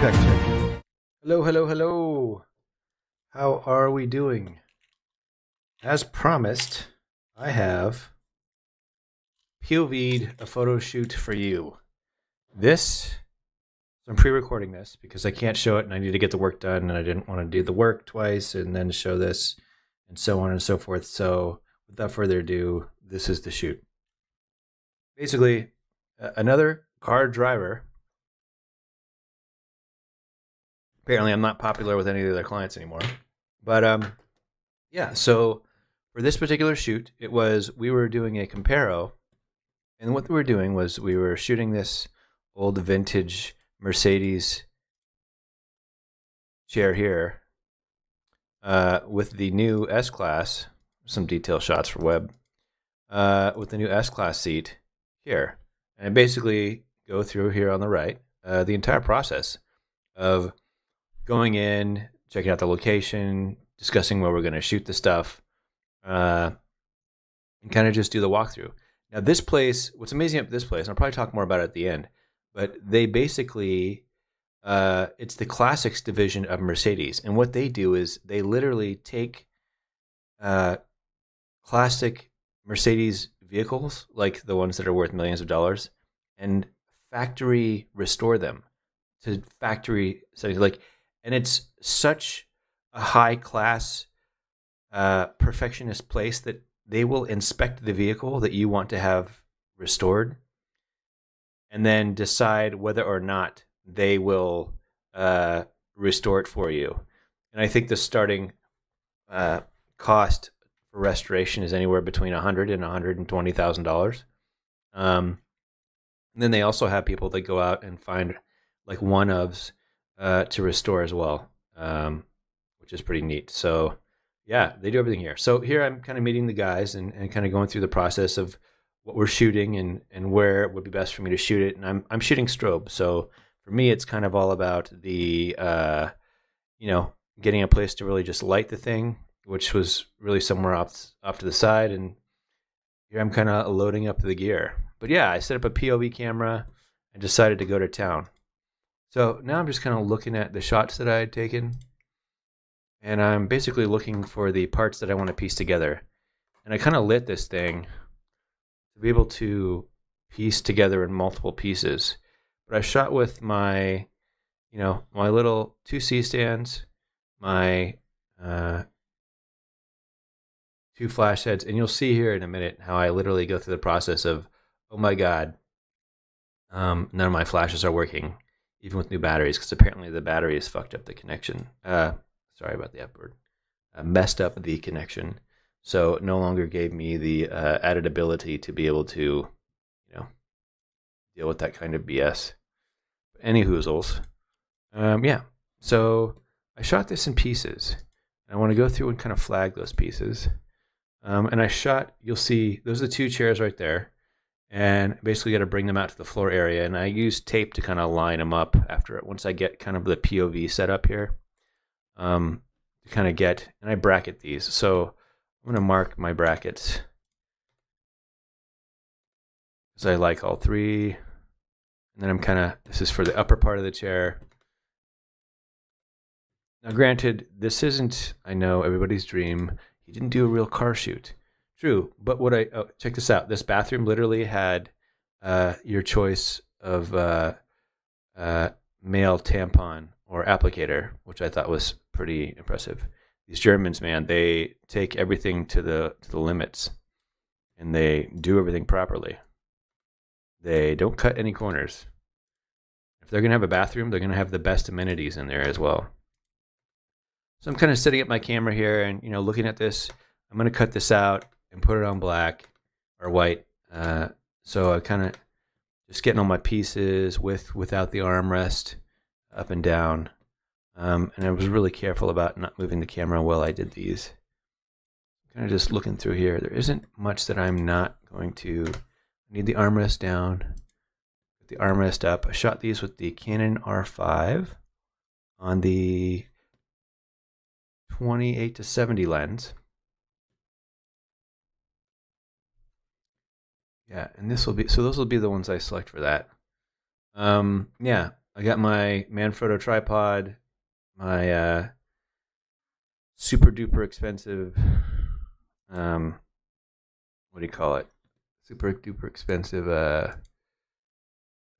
check. Hello, hello, hello. How are we doing? As promised, I have POV'd a photo shoot for you. I'm pre-recording this because I can't show it and I need to get the work done and I didn't want to do the work twice and then show this and so on and so forth. So without further ado, this is the shoot. Basically, another car driver. Apparently, I'm not popular with any of the other clients anymore. But yeah, so for this particular shoot, we were doing a comparo, and what we were doing was we were shooting this old vintage Mercedes chair here with the new S-Class, some detail shots for web, with the new S-Class seat here. And I basically go through here on the right the entire process of going in, checking out the location, discussing where we're going to shoot the stuff, and kind of just do the walkthrough. Now, this place, what's amazing about this place, and I'll probably talk more about it at the end, but they basically, it's the classics division of Mercedes. And what they do is they literally take classic Mercedes vehicles, like the ones that are worth millions of dollars, and factory restore them to factory settings. And it's such a high class, perfectionist place that they will inspect the vehicle that you want to have restored and then decide whether or not they will restore it for you. And I think the starting cost for restoration is anywhere between $100,000 and $120,000. And then they also have people that go out and find like one-ofs to restore as well, which is pretty neat. So yeah, they do everything here. So here I'm kind of meeting the guys and kind of going through the process of what we're shooting and where it would be best for me to shoot it. And I'm shooting strobe. So for me, it's kind of all about the, getting a place to really just light the thing, which was really somewhere off to the side. And here I'm kind of loading up the gear. But yeah, I set up a POV camera and decided to go to town. So now I'm just kind of looking at the shots that I had taken, and I'm basically looking for the parts that I want to piece together. And I kind of lit this thing to be able to piece together in multiple pieces. But I shot with my, my little 2C stands, my 2 flash heads, and you'll see here in a minute how I literally go through the process of, oh my God, none of my flashes are working, even with new batteries, because apparently the batteries fucked up the connection. Sorry about the F word. Messed up the connection, so it no longer gave me the added ability to be able to, deal with that kind of BS. Any hoozles. Yeah, so I shot this in pieces. I want to go through and kind of flag those pieces. And I shot, you'll see, those are the 2 chairs right there. And basically got to bring them out to the floor area. And I use tape to kind of line them up after it, once I get kind of the POV set up here. To kind of get, and I bracket these. So I'm going to mark my brackets because I like all 3. And then I'm kind of, this is for the upper part of the chair. Now, granted, this isn't, I know, everybody's dream. He didn't do a real car shoot. True, but check this out. This bathroom literally had your choice of male tampon or applicator, which I thought was pretty impressive. These Germans, man, they take everything to the limits, and they do everything properly. They don't cut any corners. If they're gonna have a bathroom, they're gonna have the best amenities in there as well. So I'm kind of setting up my camera here, and looking at this. I'm gonna cut this out and put it on black or white. So I kind of just getting all my pieces without the armrest up and down. And I was really careful about not moving the camera while I did these. Kind of just looking through here. There isn't much that I'm not going to. I need the armrest down, put the armrest up. I shot these with the Canon R5 on the 28-70 lens. Yeah, and those will be the ones I select for that. Yeah, I got my Manfrotto tripod, my super duper expensive, what do you call it? Super duper expensive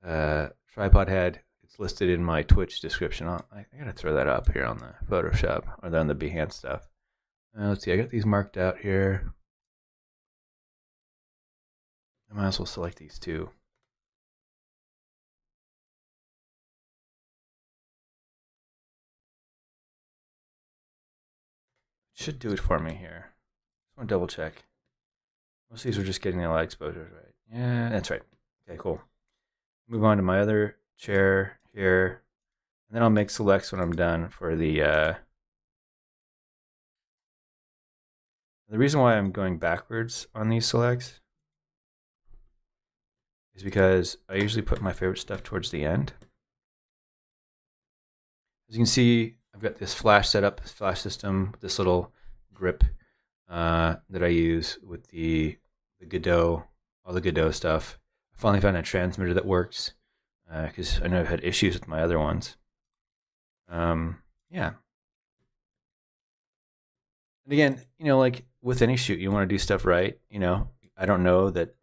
tripod head. It's listed in my Twitch description. I gotta throw that up here on the Photoshop or on the Behance stuff. Let's see, I got these marked out here. I might as well select these two. Should do it for me here. Just want to double check. Most of these are just getting the light exposures right. Yeah, that's right. Okay, cool. Move on to my other chair here. And then I'll make selects when I'm done for the reason why I'm going backwards on these selects is because I usually put my favorite stuff towards the end. As you can see, I've got this flash setup, this flash system, this little grip that I use with the Godot, all the Godot stuff. I finally found a transmitter that works because I know I've had issues with my other ones. Yeah. And again, like with any shoot, you want to do stuff right. I don't know that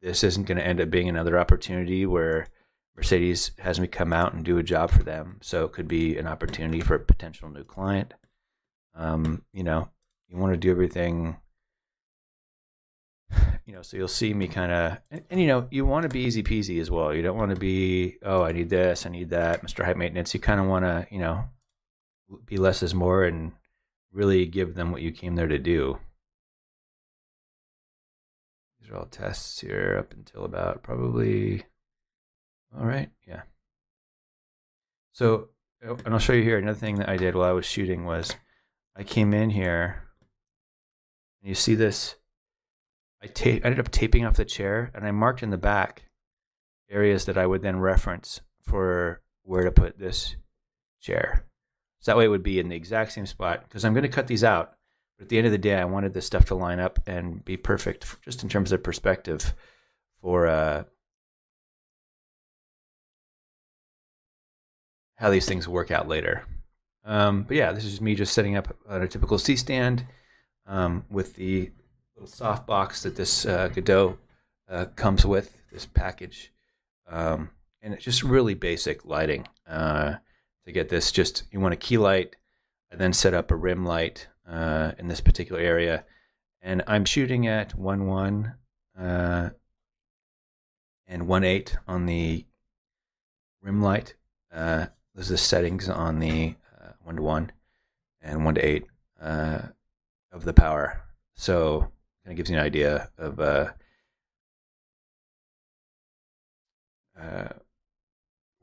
this isn't going to end up being another opportunity where Mercedes has me come out and do a job for them. So it could be an opportunity for a potential new client. You want to do everything, so you'll see me kind of, and you want to be easy peasy as well. You don't want to be, oh, I need this, I need that, Mr. Hype Maintenance. You kind of want to, be less is more and really give them what you came there to do. These are all tests here up until about probably, all right, yeah. So, and I'll show you here, another thing that I did while I was shooting was I came in here, and you see this, I ended up taping off the chair, and I marked in the back areas that I would then reference for where to put this chair. So that way it would be in the exact same spot, because I'm going to cut these out. But at the end of the day, I wanted this stuff to line up and be perfect, just in terms of perspective for how these things work out later. But yeah, this is me just setting up on a typical C-stand with the little soft box that this Godot comes with, this package. And it's just really basic lighting. To get this, just you want a key light, and then set up a rim light in this particular area. And I'm shooting at 1.1 and 1.8 on the rim light. Those are the settings on the 1:1 and 1:8 of the power. So kind of gives you an idea of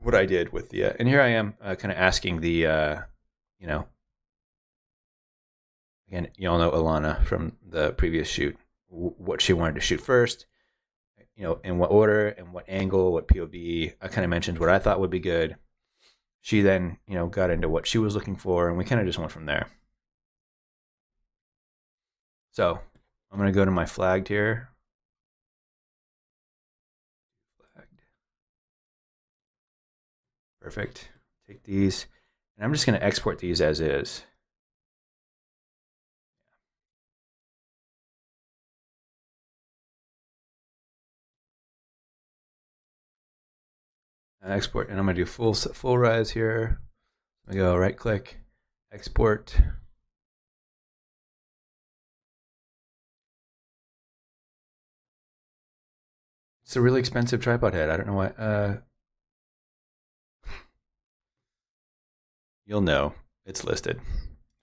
what I did with the, and here I am kind of asking the, again, you all know Alana from the previous shoot, what she wanted to shoot first, in what order and what angle, what POV. I kind of mentioned what I thought would be good. She then, got into what she was looking for, and we kind of just went from there. So I'm going to go to my flagged here. Perfect. Take these, and I'm just going to export these as is. Export, and I'm going to do full res here. I go right click, export. It's a really expensive tripod head. I don't know why. You'll know. It's listed.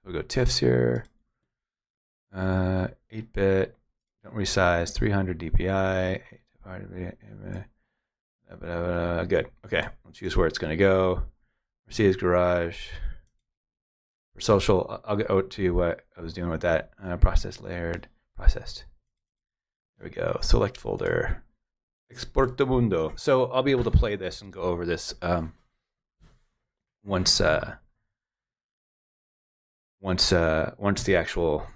We'll go TIFFs here. 8-bit. Don't resize. 300 DPI. Good. Okay. Let's choose where it's going to go. Mercedes Garage. For social, I'll go to what I was doing with that. Process layered. Processed. There we go. Select folder. Export to Mundo. So I'll be able to play this and go over this once the actual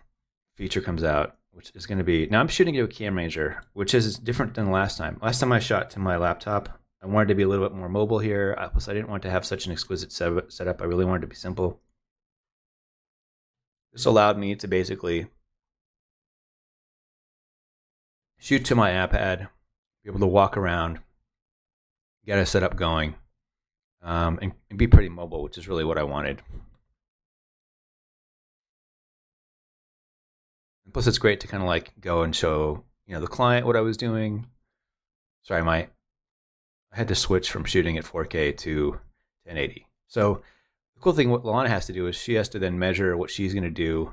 feature comes out, which is going to be, now I'm shooting to a Camranger, which is different than last time. Last time I shot to my laptop I wanted to be a little bit more mobile here. Plus, I didn't want to have such an exquisite setup. I really wanted to be simple. This allowed me to basically shoot to my iPad, be able to walk around, get a setup going, and be pretty mobile, which is really what I wanted. And plus, it's great to kind of like go and show the client what I was doing. Sorry, I had to switch from shooting at 4K to 1080. So the cool thing what Lana has to do is she has to then measure what she's going to do.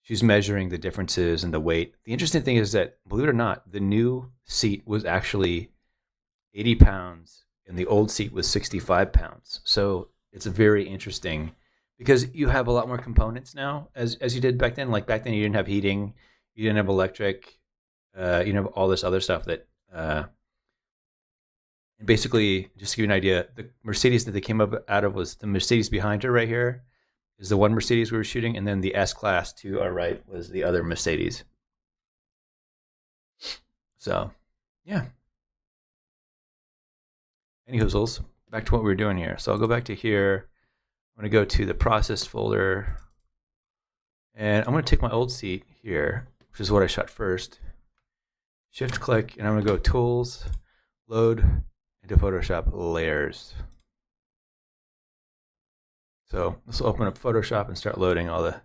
She's measuring the differences in the weight. The interesting thing is that, believe it or not, the new seat was actually 80 pounds and the old seat was 65 pounds. So it's very interesting because you have a lot more components now as you did back then. Like back then you didn't have heating, you didn't have electric, you didn't have all this other stuff that, basically, just to give you an idea, the Mercedes that they came up out of was the Mercedes behind her right here is the one Mercedes we were shooting, and then the S-Class to our right was the other Mercedes. So, yeah. Any hoozles, back to what we were doing here. So I'll go back to here. I'm going to go to the process folder, and I'm going to take my old seat here, which is what I shot first. Shift click, and I'm going to go Tools, Load, into Photoshop Layers. So this will open up Photoshop and start loading all the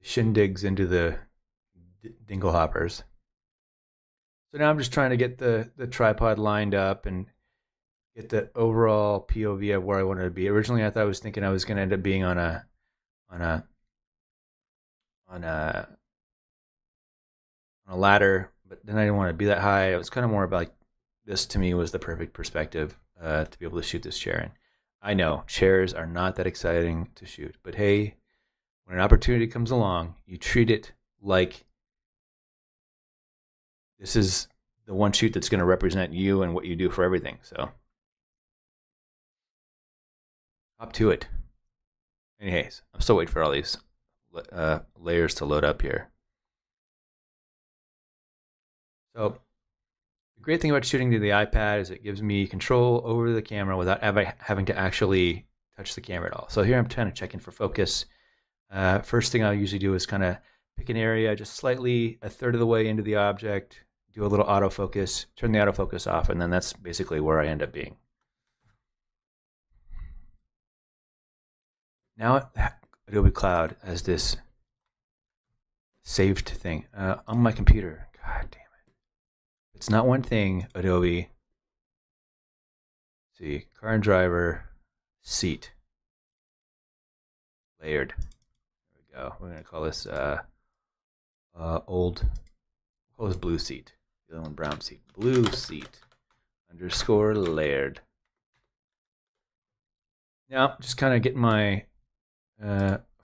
shindigs into the dingle hoppers. So now I'm just trying to get the tripod lined up and get the overall POV of where I wanted to be. Originally, I thought I was thinking I was going to end up being on a ladder, but then I didn't want to be that high. It was kind of more about like, this to me was the perfect perspective to be able to shoot this chair in. I know chairs are not that exciting to shoot, but hey, when an opportunity comes along, you treat it like this is the one shoot that's going to represent you and what you do for everything. So, up to it. Anyways, I'm still waiting for all these layers to load up here. So, the great thing about shooting to the iPad is it gives me control over the camera without having to actually touch the camera at all. So here I'm kind of checking for focus. First thing I usually do is kind of pick an area just slightly a third of the way into the object, do a little autofocus, turn the autofocus off, and then that's basically where I end up being. Now Adobe Cloud has this saved thing on my computer. God damn. It's not one thing, Adobe. Let's see, car and driver, seat, layered. There we go. We're gonna call this old. Call this blue seat. The other one brown seat. Blue seat underscore layered. Now, just kind of getting my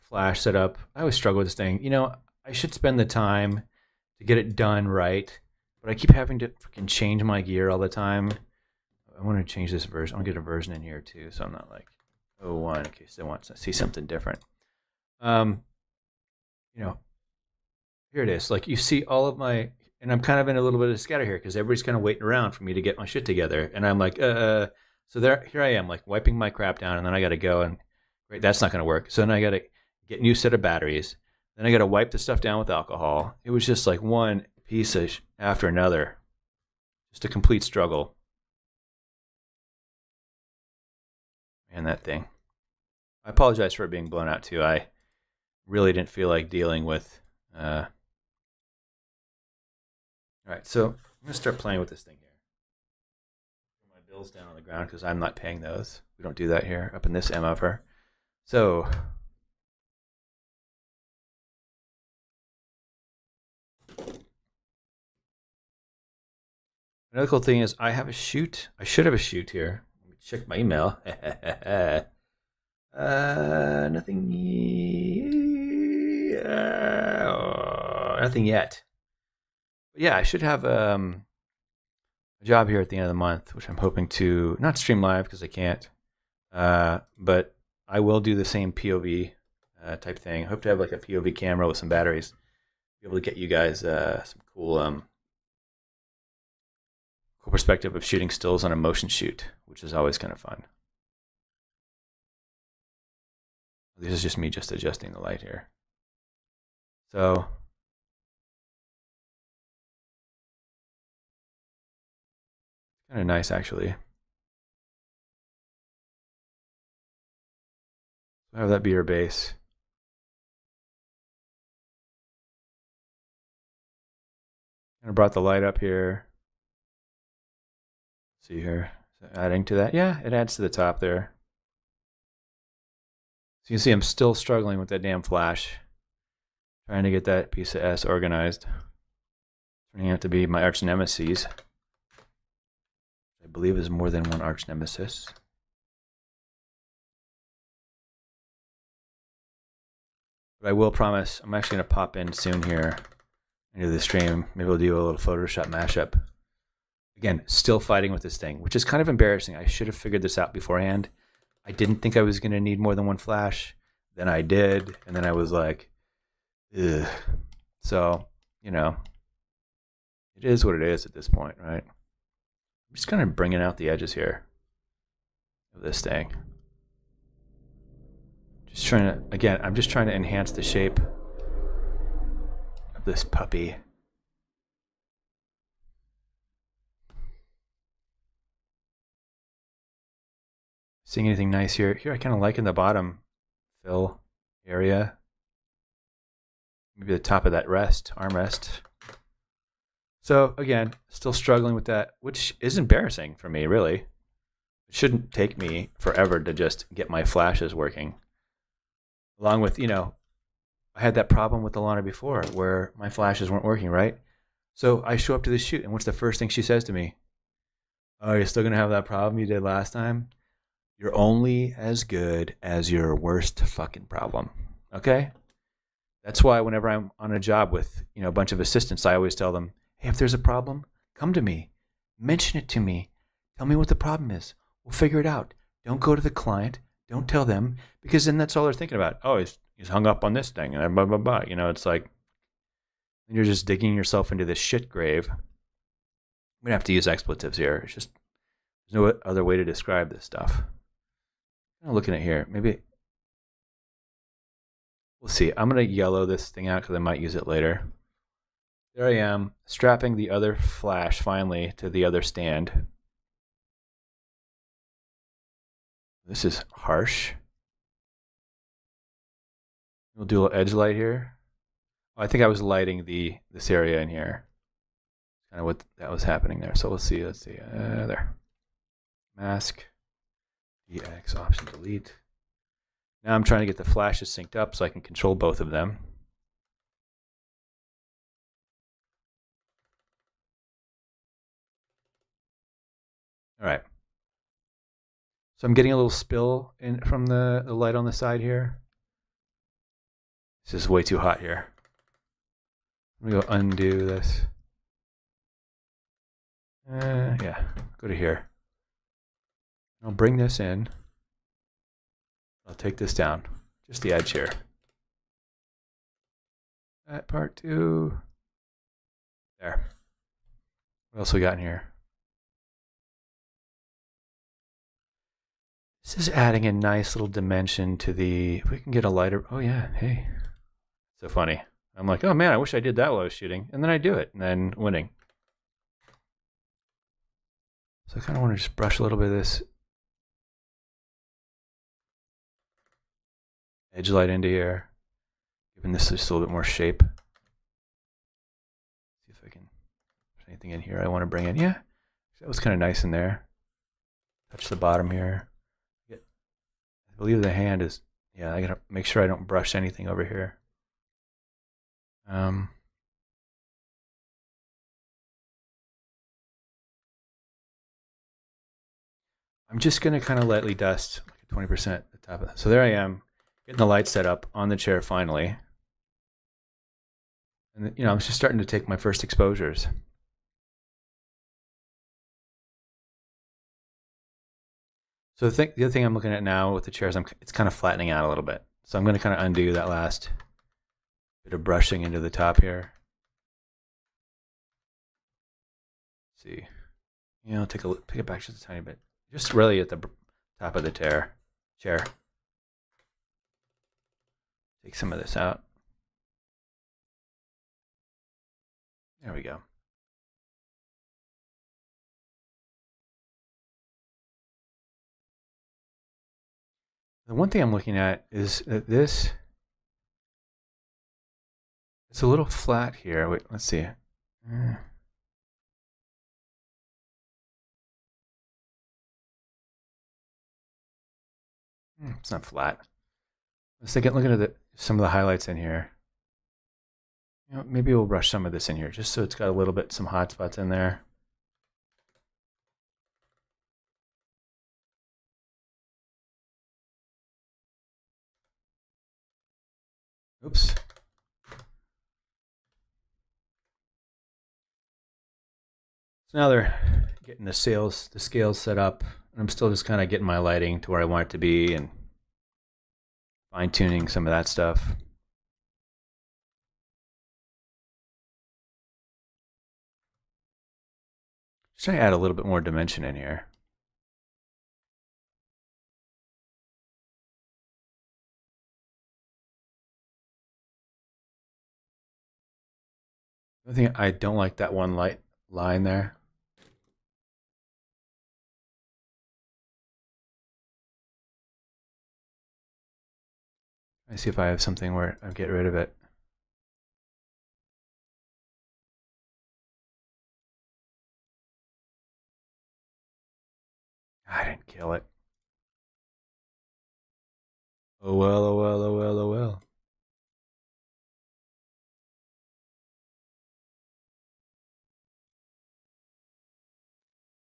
flash set up. I always struggle with this thing. I should spend the time to get it done right. But I keep having to freaking change my gear all the time. I want to change this version. I'll get a version in here too, so I'm not like 01 in case they want to see something different. Here it is. Like you see all of my, and I'm kind of in a little bit of scatter here because everybody's kind of waiting around for me to get my shit together, and I'm like, so here I am, like wiping my crap down, and then I got to go and great, that's not going to work. So then I got to get a new set of batteries. Then I got to wipe the stuff down with alcohol. It was just like one piece after another, just a complete struggle. Man, that thing. I apologize for it being blown out too. I really didn't feel like dealing with. All right, so I'm gonna start playing with this thing here. Put my bills down on the ground because I'm not paying those. We don't do that here up in this MFR. So. Another cool thing is I have a shoot. I should have a shoot here. Let me check my email. Nothing. Nothing yet. But yeah, I should have a job here at the end of the month, which I'm hoping to not stream live because I can't. But I will do the same POV type thing. I hope to have like a POV camera with some batteries. Be able to get you guys some cool perspective of shooting stills on a motion shoot, which is always kind of fun. This is just me just adjusting the light here. So kind of nice, actually. Have that be your base. Kind of brought the light up here. See here, adding to that. Yeah, it adds to the top there. So you can see I'm still struggling with that damn flash. Trying to get that piece of S organized. Turning out to be my arch nemesis. I believe is more than one arch nemesis. But I will promise, I'm actually going to pop in soon here into the stream. Maybe we'll do a little Photoshop mashup. Again, still fighting with this thing, which is kind of embarrassing. I should have figured this out beforehand. I didn't think I was going to need more than one flash. Then I did, and then I was like, ugh. So, you know, it is what it is at this point, right? I'm just kind of bringing out the edges here of this thing. Just trying to, again, I'm just trying to enhance the shape of this puppy. Seeing anything nice here? Here I kind of like in the bottom fill area. Maybe the top of that rest, armrest. So again, still struggling with that, which is embarrassing for me, really. It shouldn't take me forever to just get my flashes working. Along with, you know, I had that problem with Alana before where my flashes weren't working, right? So I show up to the shoot, and what's the first thing she says to me? Oh, you're still going to have that problem you did last time? You're only as good as your worst fucking problem, okay? That's why whenever I'm on a job with, you know, a bunch of assistants, I always tell them, hey, if there's a problem, come to me. Mention it to me. Tell me what the problem is. We'll figure it out. Don't go to the client. Don't tell them, because then that's all they're thinking about. Oh, he's hung up on this thing, and blah, blah, blah. You know, it's like you're just digging yourself into this shit grave. I'm going to have to use expletives here. It's just, there's no other way to describe this stuff. I'm looking at here. Maybe we'll see. I'm going to yellow this thing out because I might use it later. There I am, strapping the other flash finally to the other stand. This is harsh. We'll do a little edge light here. Oh, I think I was lighting this area in here. Kind of what that was happening there. So let's see. There. Mask. EX option delete. Now I'm trying to get the flashes synced up so I can control both of them. All right. So I'm getting a little spill in from the light on the side here. This is way too hot here. I'm going to go undo this. Yeah, go to here. I'll bring this in. I'll take this down. Just the edge here. That part too. There. What else we got in here? This is adding a nice little dimension to the... If we can get a lighter... Oh yeah, hey. So funny. I'm like, oh man, I wish I did that while I was shooting. And then I do it, and then winning. So I kind of want to just brush a little bit of this edge light into here, giving this just a little bit more shape. See if I can put anything in here I want to bring in. Yeah, that was kind of nice in there. Touch the bottom here. I believe the hand is, yeah, I gotta make sure I don't brush anything over here. I'm just going to kind of lightly dust, like 20% at the top of that. So there I am, getting the light set up on the chair finally. And, you know, I'm just starting to take my first exposures. So the other thing I'm looking at now with the chairs, it's kind of flattening out a little bit. So I'm going to kind of undo that last bit of brushing into the top here. Let's see. Take it back just a tiny bit. Just really at the top of the chair. Take some of this out. There we go. The one thing I'm looking at is that it's a little flat here. Wait, let's see. It's not flat. Let's take looking at some of the highlights in here. Maybe we'll brush some of this in here just so it's got a little bit, some hot spots in there. Oops. So now they're getting the scales set up, and I'm still just kind of getting my lighting to where I want it to be and fine tuning some of that stuff. Just trying to add a little bit more dimension in here. I think I don't like that one light line there. I see if I have something where I get rid of it. I didn't kill it. Oh well, oh well, oh well, oh well.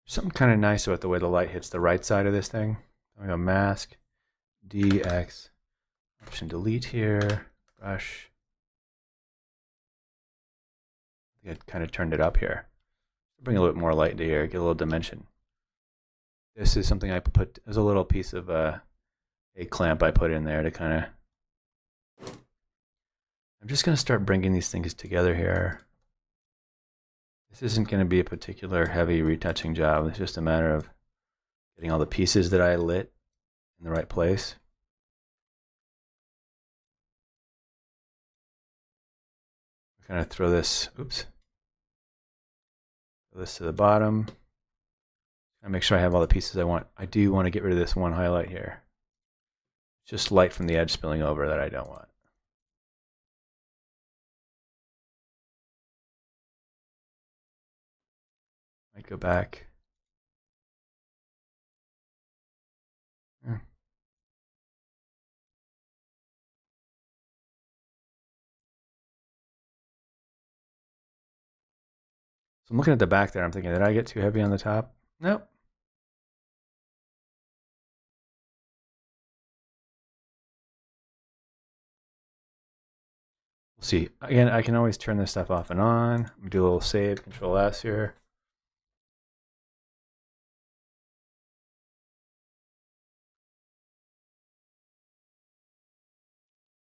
Something kind of nice about the way the light hits the right side of this thing. I'm going to mask, DX, option delete here, brush. I think I kind of turned it up here. Bring a little bit more light into here, get a little dimension. This is something I put as a little piece of a clamp I put in there to kind of. I'm just going to start bringing these things together here. This isn't going to be a particular heavy retouching job. It's just a matter of getting all the pieces that I lit in the right place. Kind of throw this, oops, throw this to the bottom. I make sure I have all the pieces I want. I do want to get rid of this one highlight here. It's just light from the edge spilling over that I don't want. Might go back. So I'm looking at the back there. I'm thinking, did I get too heavy on the top? Nope. We'll see. Again, I can always turn this stuff off and on. Do a little save, Control S here.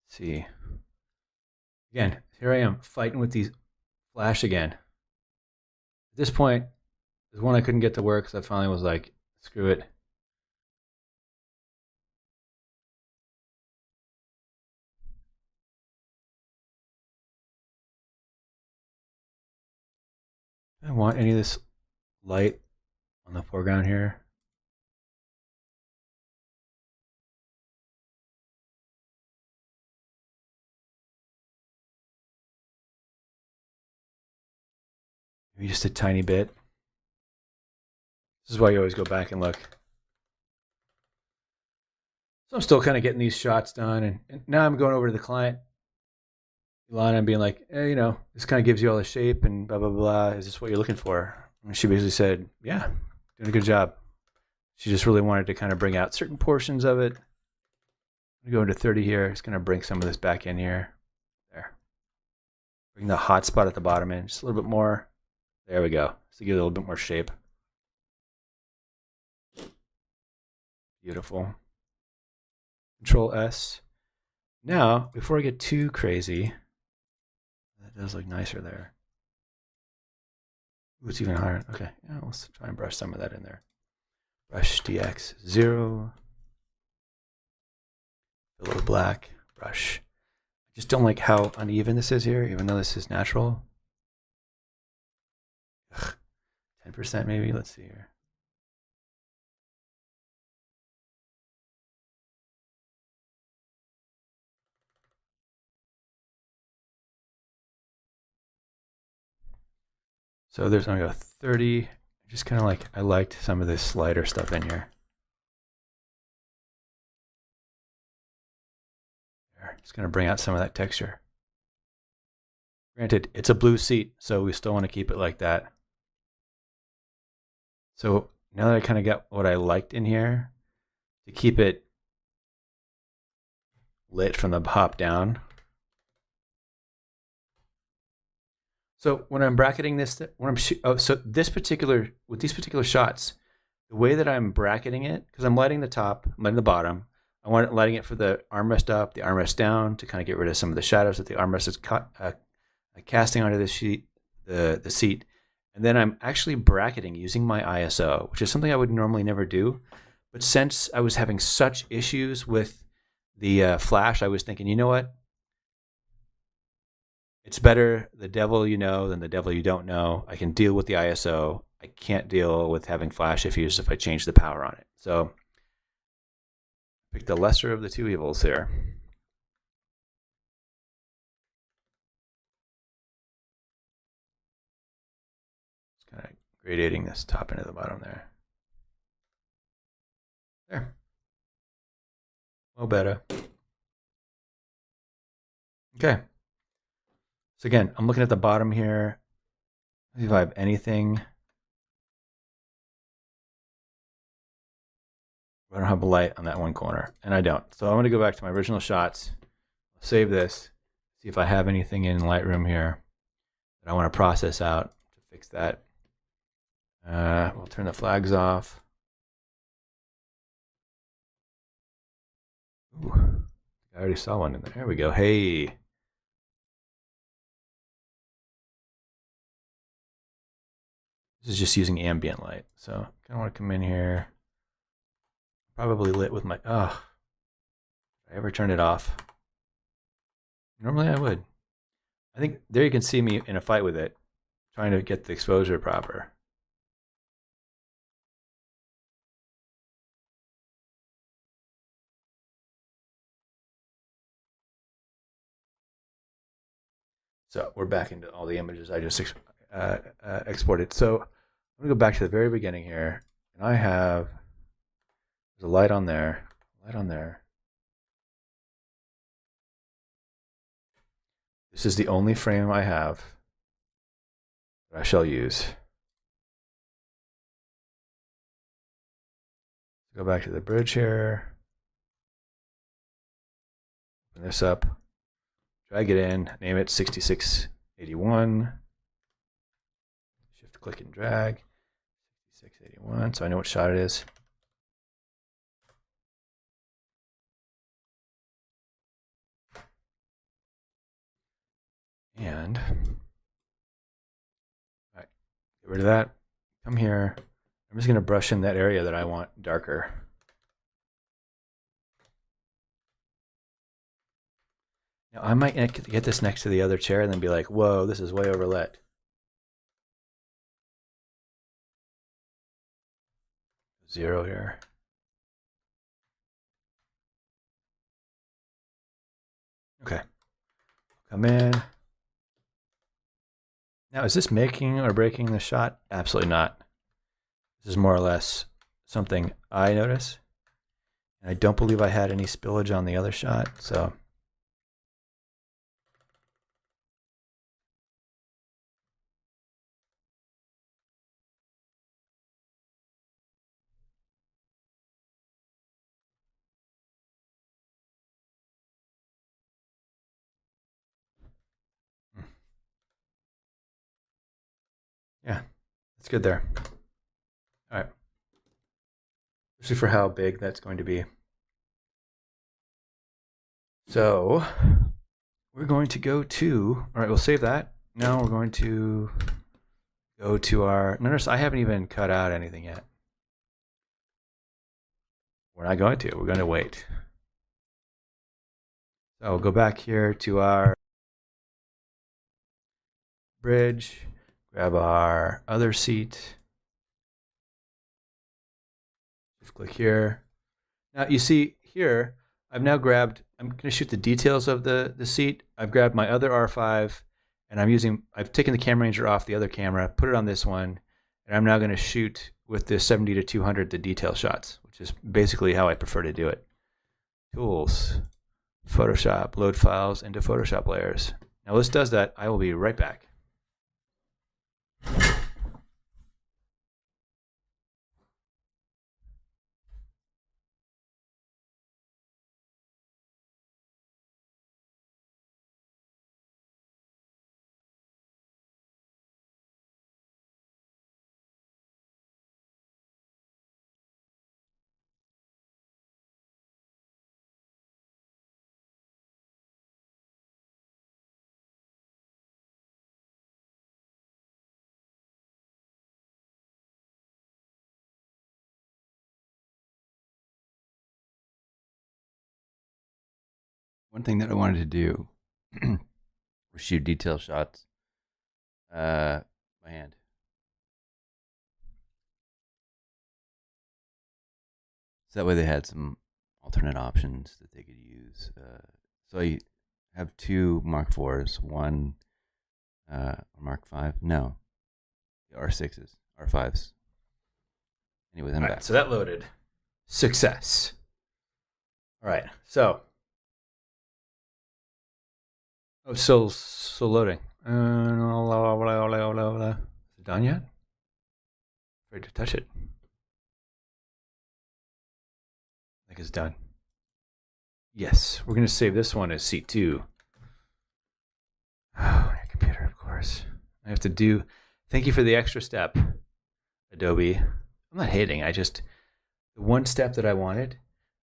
Let's see. Again, here I am fighting with these flash again. At this point, there's one I couldn't get to work, so I finally was like, screw it. Do I want any of this light on the foreground here? Maybe just a tiny bit. This is why you always go back and look. So I'm still kind of getting these shots done, and now I'm going over to the client, Ilana, and being like, hey, this kind of gives you all the shape and blah, blah, blah. Is this what you're looking for? And she basically said, yeah, doing a good job. She just really wanted to kind of bring out certain portions of it. I'm going to go into 30 here. Just going to bring some of this back in here. There. Bring the hot spot at the bottom in just a little bit more. There we go. Just to give it a little bit more shape. Beautiful. Control S. Now, before I get too crazy, that does look nicer there. Ooh, it's even higher. Okay, yeah, let's try and brush some of that in there. Brush DX 0. A little black. Brush. I just don't like how uneven this is here, even though this is natural. Ugh, 10% maybe. Let's see here. So there's only a 30. Just kind of like, I liked some of this slider stuff in here. There. It's going to bring out some of that texture. Granted, it's a blue seat, so we still want to keep it like that. So now that I kind of got what I liked in here, to keep it lit from the hop down. So when I'm bracketing this, so this particular, with these particular shots, the way that I'm bracketing it, because I'm lighting the top, I'm lighting the bottom, I want it lighting it for the armrest up, the armrest down, to kind of get rid of some of the shadows that the armrest is casting onto the sheet, the seat. And then I'm actually bracketing using my ISO, which is something I would normally never do. But since I was having such issues with the flash, I was thinking, you know what? It's better the devil you know than the devil you don't know. I can deal with the ISO. I can't deal with having flash issues if I change the power on it. So pick the lesser of the two evils here. Just kind of gradating this top into the bottom there. There. Well, better. Okay. So again, I'm looking at the bottom here. Let's see if I have anything. I don't have a light on that one corner, and I don't. So I'm going to go back to my original shots, save this, see if I have anything in Lightroom here that I want to process out to fix that. We'll turn the flags off. Ooh, I already saw one in there. There we go. Hey. This is just using ambient light. So I kind of want to come in here. Probably lit with my, did I ever turn it off? Normally I would. I think there you can see me in a fight with it, trying to get the exposure proper. So we're back into all the images I just exported. So I'm going to go back to the very beginning here. And I have, there's a light on there, light on there. This is the only frame I have that I shall use. Go back to the bridge here. Open this up. Drag it in, name it 6681. Shift click and drag. 6681, so I know what shot it is. And, all right, get rid of that. Come here. I'm just going to brush in that area that I want darker. Now, I might get this next to the other chair and then be like, whoa, this is way overlit. Zero here. Okay. Come in. Now, is this making or breaking the shot? Absolutely not. This is more or less something I notice. And I don't believe I had any spillage on the other shot, so. Yeah, that's good there. All right. Especially for how big that's going to be. So we're going to go to, all right, we'll save that. Now we're going to go to our, notice I haven't even cut out anything yet. We're not going to, we're going to wait. So we'll go back here to our bridge, grab our other seat. Just click here. Now you see here, I've now grabbed, I'm going to shoot the details of the seat. I've grabbed my other R5 and I've taken the camera ranger off the other camera, put it on this one, and I'm now going to shoot with the 70 to 200 the detail shots, which is basically how I prefer to do it. Tools, Photoshop, load files into Photoshop layers. Now this does that. I will be right back. One thing that I wanted to do was shoot detail shots by hand. So that way they had some alternate options that they could use. So I have two Mark IVs, one Mark V. No, the R6s, R5s. Anyway, then back. So that loaded. Success. All right, so. Oh, still loading. Is it done yet? Afraid to touch it. I think it's done. Yes, we're going to save this one as C2. Oh, your computer, of course. I have to do. Thank you for the extra step, Adobe. I'm not hating. The one step that I wanted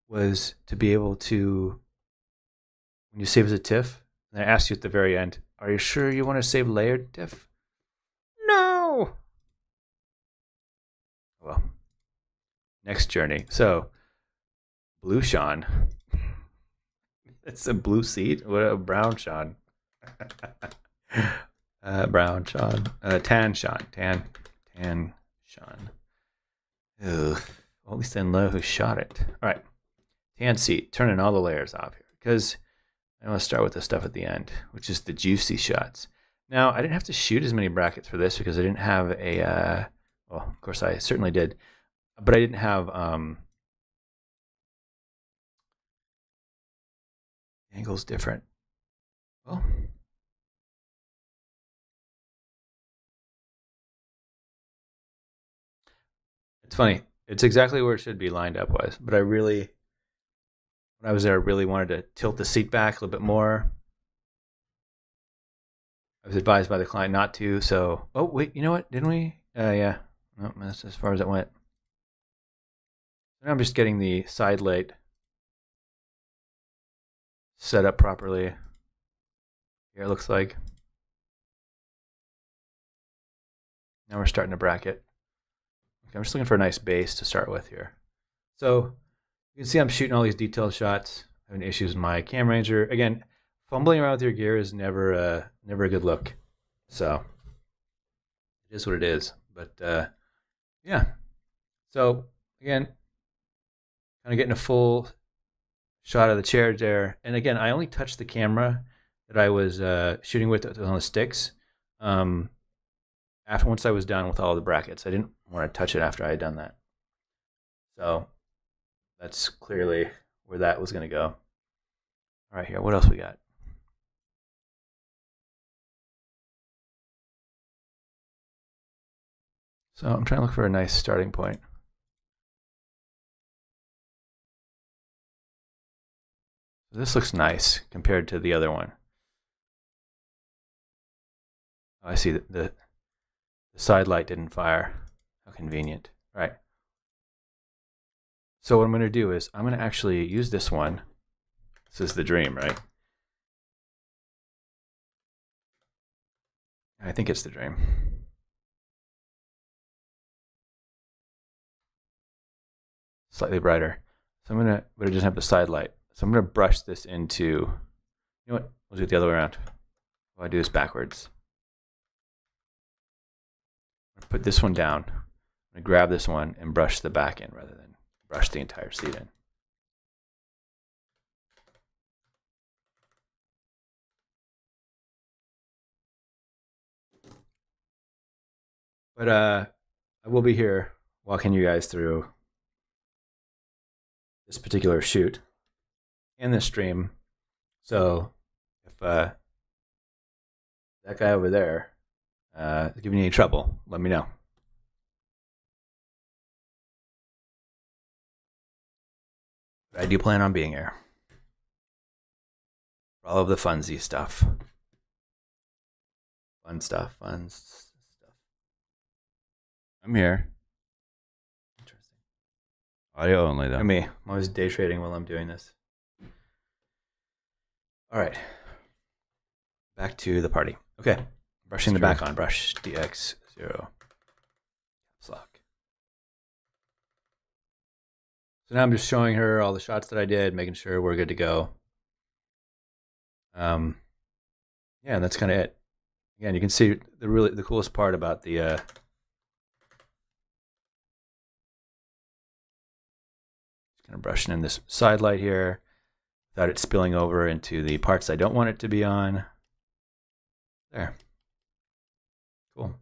was to be able to, when you save as a TIFF, and I asked you at the very end, are you sure you want to save layered TIFF? No! Well, next journey. So, blue Sean. It's a blue seat? What a brown Sean. Brown Sean. Tan Sean. Tan Sean. Ugh. Well, at least I know who shot it. All right. Tan seat. Turning all the layers off here. Because I want to start with the stuff at the end, which is the juicy shots. Now, I didn't have to shoot as many brackets for this because I didn't have a, well, of course I certainly did, but I didn't have angles different. Well, it's funny. It's exactly where it should be lined up wise, but when I was there, I really wanted to tilt the seat back a little bit more. I was advised by the client not to, so, oh, wait, you know what? Didn't we? Yeah. No, that's as far as it went. Now I'm just getting the side light set up properly. Here it looks like. Now we're starting to bracket. Okay, I'm just looking for a nice base to start with here. So you can see I'm shooting all these detailed shots. Having issues with my camera ranger. Again, fumbling around with your gear is never a good look. So it is what it is. But yeah. So again, kind of getting a full shot of the chair there. And again, I only touched the camera that I was shooting with on the sticks. Once I was done with all the brackets, I didn't want to touch it after I had done that. So that's clearly where that was going to go. All right, here, what else we got? So I'm trying to look for a nice starting point. This looks nice compared to the other one. Oh, I see that the side light didn't fire. How convenient. All right. So what I'm going to do is I'm going to actually use this one. This is the Dream, right? I think it's the Dream. slightly brighter. So I'm gonna, but it doesn't have the side light. So I'm gonna brush this into, you know what? We'll do it the other way around. I'll do this backwards. Put this one down. I'm gonna grab this one and brush the back in rather than brush the entire seat in. But I will be here walking you guys through this particular shoot and this stream. So if that guy over there is giving you any trouble, let me know. But I do plan on being here for all of the funsy stuff. Fun stuff. I'm here. Interesting. Audio only, though. And me. I'm always day trading while I'm doing this. All right. Back to the party. Okay. Brushing the back on. Brush DX0. Lock. So now I'm just showing her all the shots that I did, making sure we're good to go. Yeah, and that's kind of it. Again, you can see the coolest part about the kind of brushing in this side light here without it spilling over into the parts I don't want it to be on. There. Cool.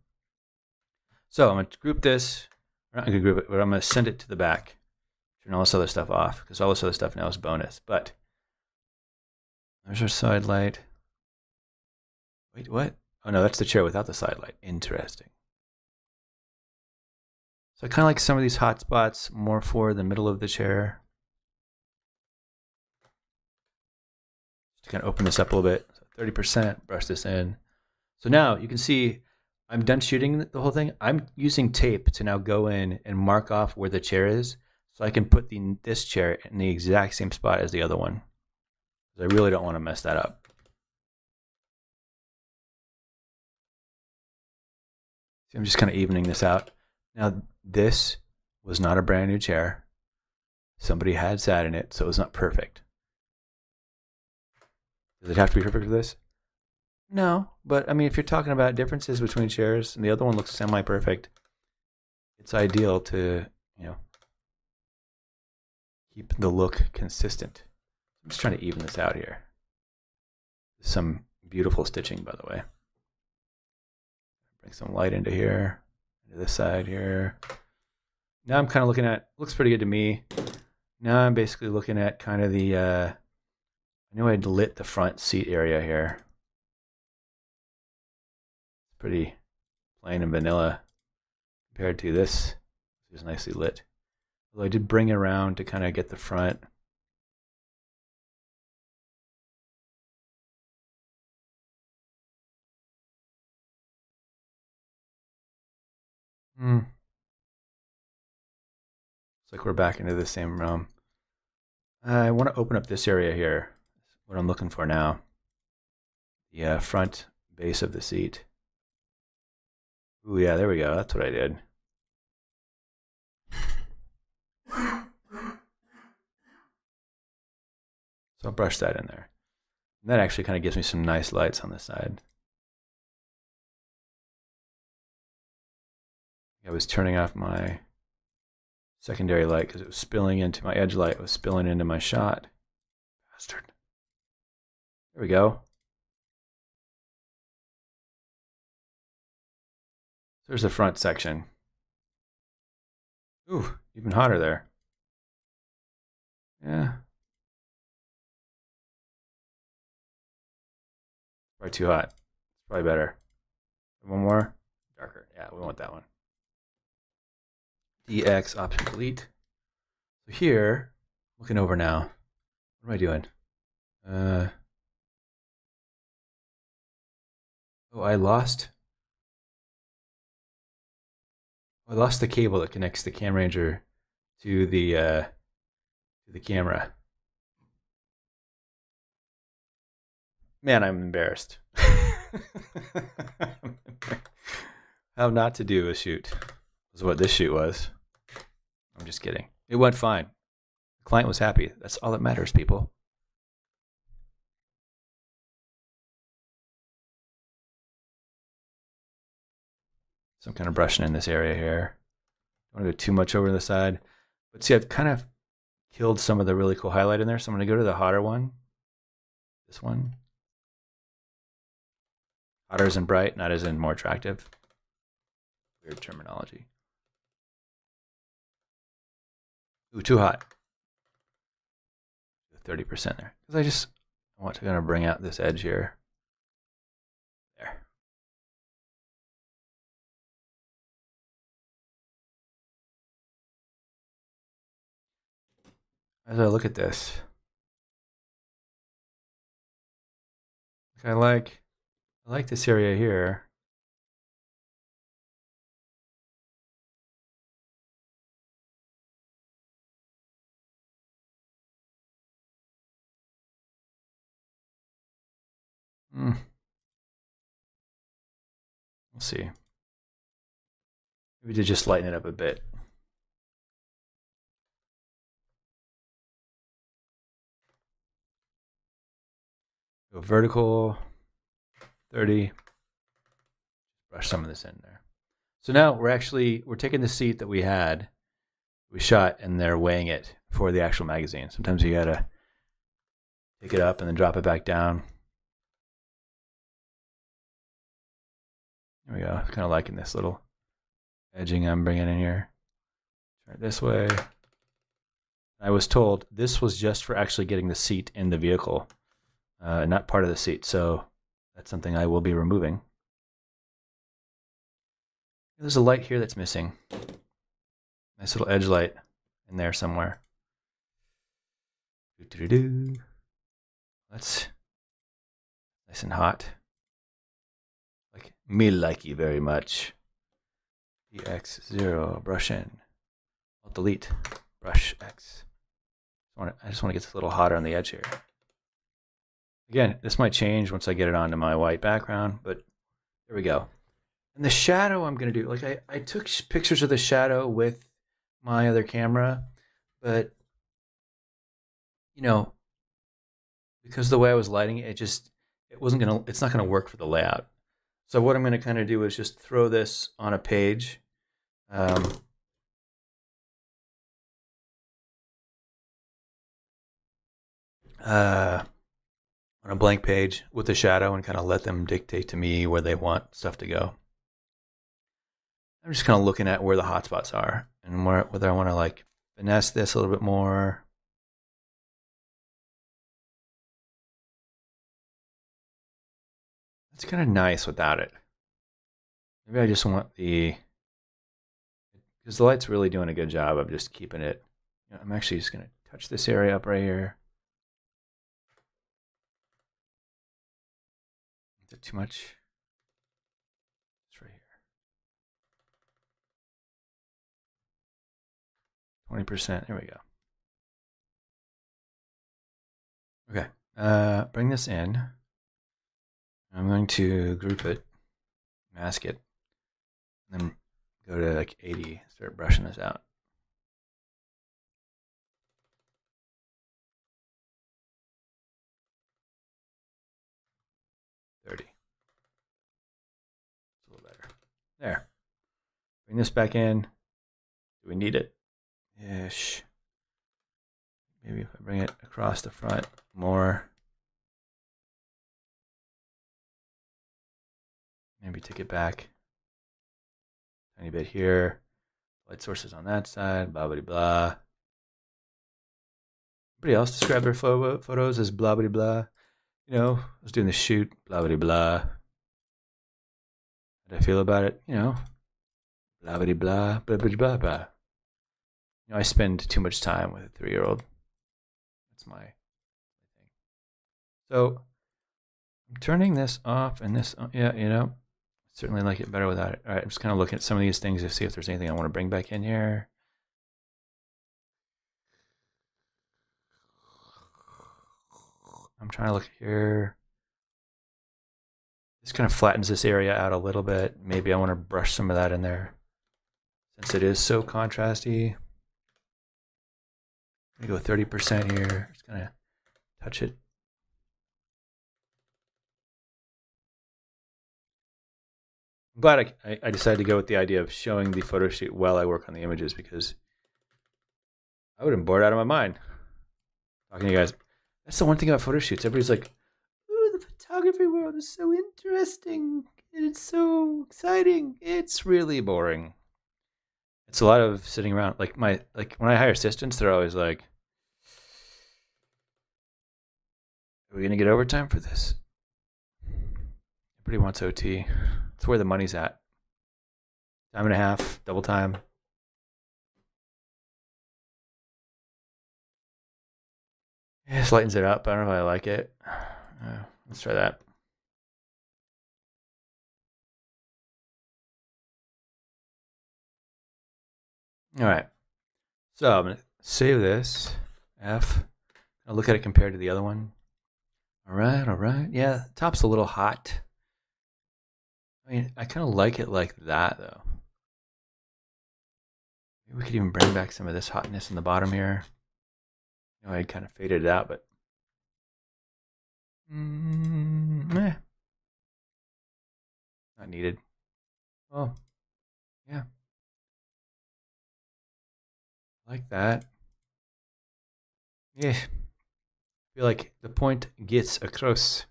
So I'm going to group this. I'm not going to group it, but I'm going to send it to the back. Turn all this other stuff off because all this other stuff now is bonus. But there's our side light. Wait, what? Oh no, that's the chair without the side light. Interesting. So I kind of like some of these hot spots more for the middle of the chair. Just to kind of open this up a little bit. So 30%, brush this in. So now you can see I'm done shooting the whole thing. I'm using tape to now go in and mark off where the chair is so I can put this chair in the exact same spot as the other one. I really don't want to mess that up. See, I'm just kind of evening this out. Now, this was not a brand new chair. Somebody had sat in it, so it was not perfect. Does it have to be perfect for this? No, but I mean, if you're talking about differences between chairs and the other one looks semi-perfect, it's ideal to, keep the look consistent. I'm just trying to even this out here. Some beautiful stitching, by the way. Bring some light into here, into this side here. Now I'm kind of looking at, looks pretty good to me. Now I'm basically looking at kind of the, I knew I'd lit the front seat area here. It's pretty plain and vanilla compared to this. It's nicely lit. Although I did bring it around to kind of get the front. Looks like we're back into the same realm. I want to open up this area here. That's what I'm looking for now. The front base of the seat. Ooh, yeah, there we go. That's what I did. So I'll brush that in there. And that actually kind of gives me some nice lights on the side. I was turning off my secondary light because it was spilling into my edge light. It was spilling into my shot. Bastard. There we go. There's the front section. Ooh, even hotter there. Yeah. Probably too hot. It's probably better. One more. Darker. Yeah, we want that one. DX option delete. So here, looking over now. What am I doing? Oh, I lost the cable that connects the CamRanger to the camera. Man, I'm embarrassed. How not to do a shoot was what this shoot was. I'm just kidding. It went fine. The client was happy. That's all that matters, people. So I'm kind of brushing in this area here. Don't want to go too much over the side. But see, I've kind of killed some of the really cool highlight in there. So I'm going to go to the hotter one. This one. Hotter as in bright, not as in more attractive. Weird terminology. Ooh, too hot. 30% there. Because I want to kind of bring out this edge here. There. As I look at this, I like this area here. We'll see. Maybe to just lighten it up a bit. Go vertical, 30. Brush some of this in there. So now we're taking the seat that we shot, and they're weighing it for the actual magazine. Sometimes you gotta pick it up and then drop it back down. There we go. Kind of liking this little edging I'm bringing in here. Turn it this way. I was told this was just for actually getting the seat in the vehicle, not part of the seat. So that's something I will be removing. There's a light here that's missing. Nice little edge light in there somewhere. That's nice and hot. Like me likey very much. EX0, brush in. Alt delete, brush X. I just want to get this a little hotter on the edge here. Again, this might change once I get it onto my white background, but there we go. And the shadow I'm going to do, like I took pictures of the shadow with my other camera, but, you know, because the way I was lighting it, it's not going to work for the layout. So what I'm going to kind of do is just throw this on a page. On a blank page with the shadow and kind of let them dictate to me where they want stuff to go. I'm just kind of looking at where the hotspots are and whether I want to like finesse this a little bit more. It's kind of nice without it. Maybe I just want because the light's really doing a good job of just keeping it. I'm actually just going to touch this area up right here. Is it too much? It's right here. 20%. There we go. Okay. Bring this in. I'm going to group it, mask it, and then go to like 80, start brushing this out. It's a little better. There. Bring this back in. Do we need it? Ish. Maybe if I bring it across the front more. Maybe take it back. Tiny bit here. Light sources on that side. Blah, blah, blah. Everybody else describe their photos as blah, blah, blah. You know, I was doing the shoot. Blah, blah, blah. How did I feel about it? You know, blah, blah, blah, blah, blah, blah, blah. You know, I spend too much time with a 3-year-old. That's my thing. So I'm turning this off and this on. Yeah, you know, certainly like it better without it. All right, I'm just kind of looking at some of these things to see if there's anything I want to bring back in here. I'm trying to look here. This kind of flattens this area out a little bit. Maybe I want to brush some of that in there since it is so contrasty. I'm going to go 30% here. Just going to touch it. I'm glad I decided to go with the idea of showing the photo shoot while I work on the images, because I would have been bored out of my mind talking to you guys. That's the one thing about photo shoots. Everybody's like, ooh, the photography world is so interesting. It's so exciting. It's really boring. It's a lot of sitting around. Like when I hire assistants, they're always like, are we going to get overtime for this? Everybody wants OT. It's where the money's at. Time and a half, double time. Yeah, this lightens it up. I don't know if I like it. Let's try that. All right. So I'm going to save this. F. I'll look at it compared to the other one. All right. Yeah, the top's a little hot. I mean, I kind of like it like that, though. Maybe we could even bring back some of this hotness in the bottom here. You know, I kind of faded it out, but not needed. Oh, yeah. Like that. Yeah. I feel like the point gets across.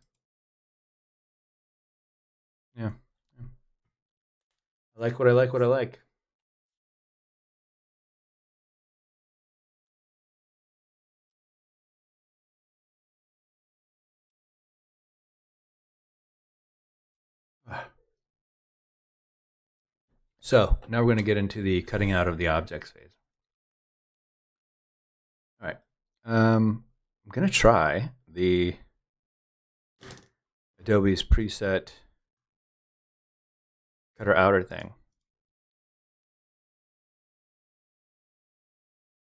Yeah. I like what I like. So now we're going to get into the cutting out of the objects phase. All right. I'm going to try the Adobe's preset cutter outer thing.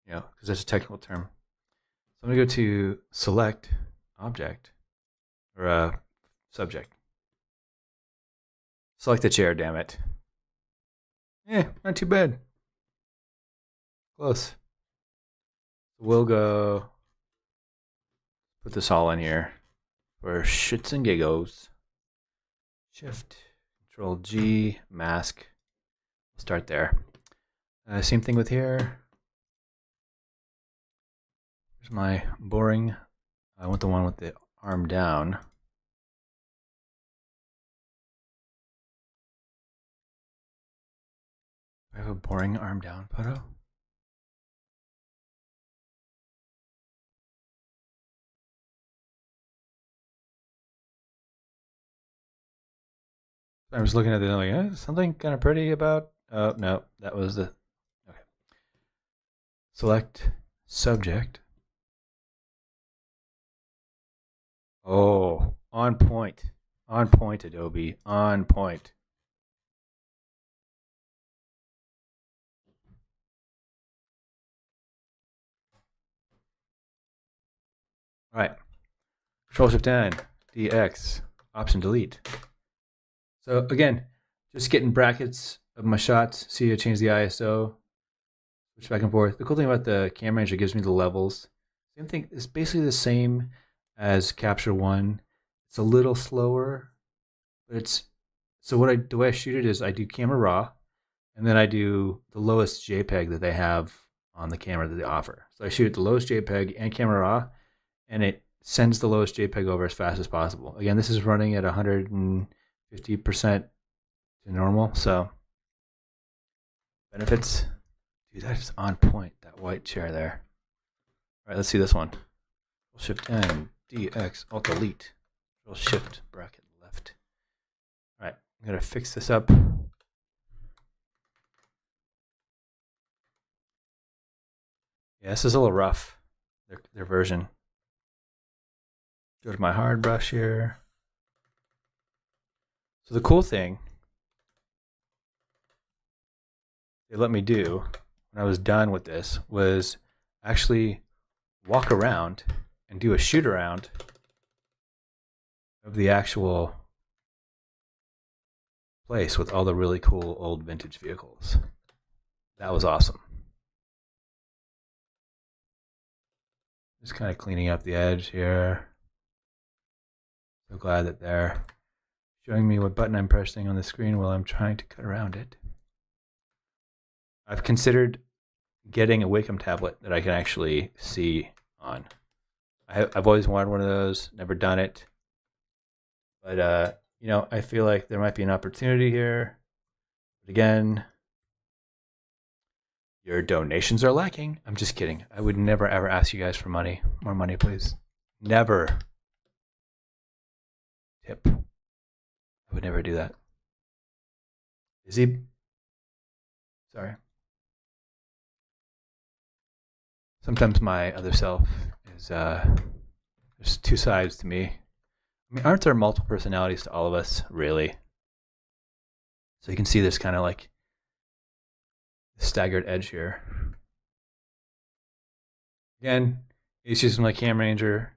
You know, because that's a technical term. So I'm going to go to select object or subject. Select the chair, damn it. Not too bad. Close. We'll go put this all in here for shits and giggles. Shift, Control G, mask. Start there. Same thing with here. Here's my boring. I want the one with the arm down. Do I have a boring arm down photo? I was looking at it like, something kind of pretty about. Oh, no, that was the. Okay. Select subject. Oh, on point. On point, Adobe. On point. All right. Control Shift N, DX, Option Delete. So again, just getting brackets of my shots. See, I change the ISO, switch back and forth. The cool thing about the camera is it gives me the levels. Same thing. It's basically the same as Capture One. It's a little slower, but it's so the way I shoot it is I do camera raw, and then I do the lowest JPEG that they have on the camera that they offer. So I shoot at the lowest JPEG and camera raw, and it sends the lowest JPEG over as fast as possible. Again, this is running at 150% to normal, so benefits. Dude, that is on point, that white chair there. All right, let's see this one. Shift N, DX, Alt Delete. Shift, bracket, left. All right, I'm gonna fix this up. Yeah, this is a little rough, their version. Go to my hard brush here. So the cool thing they let me do when I was done with this was actually walk around and do a shoot around of the actual place with all the really cool old vintage vehicles. That was awesome. Just kind of cleaning up the edge here. So glad that they're showing me what button I'm pressing on the screen while I'm trying to cut around it. I've considered getting a Wacom tablet that I can actually see on. I've always wanted one of those, never done it. But, I feel like there might be an opportunity here. But again, your donations are lacking. I'm just kidding. I would never, ever ask you guys for money. More money, please. Never. Tip. I would never do that. Is he? Sorry. Sometimes my other self is, there's two sides to me. I mean, aren't there multiple personalities to all of us, really? So you can see this kind of like staggered edge here. Again, it's just my Cam Ranger.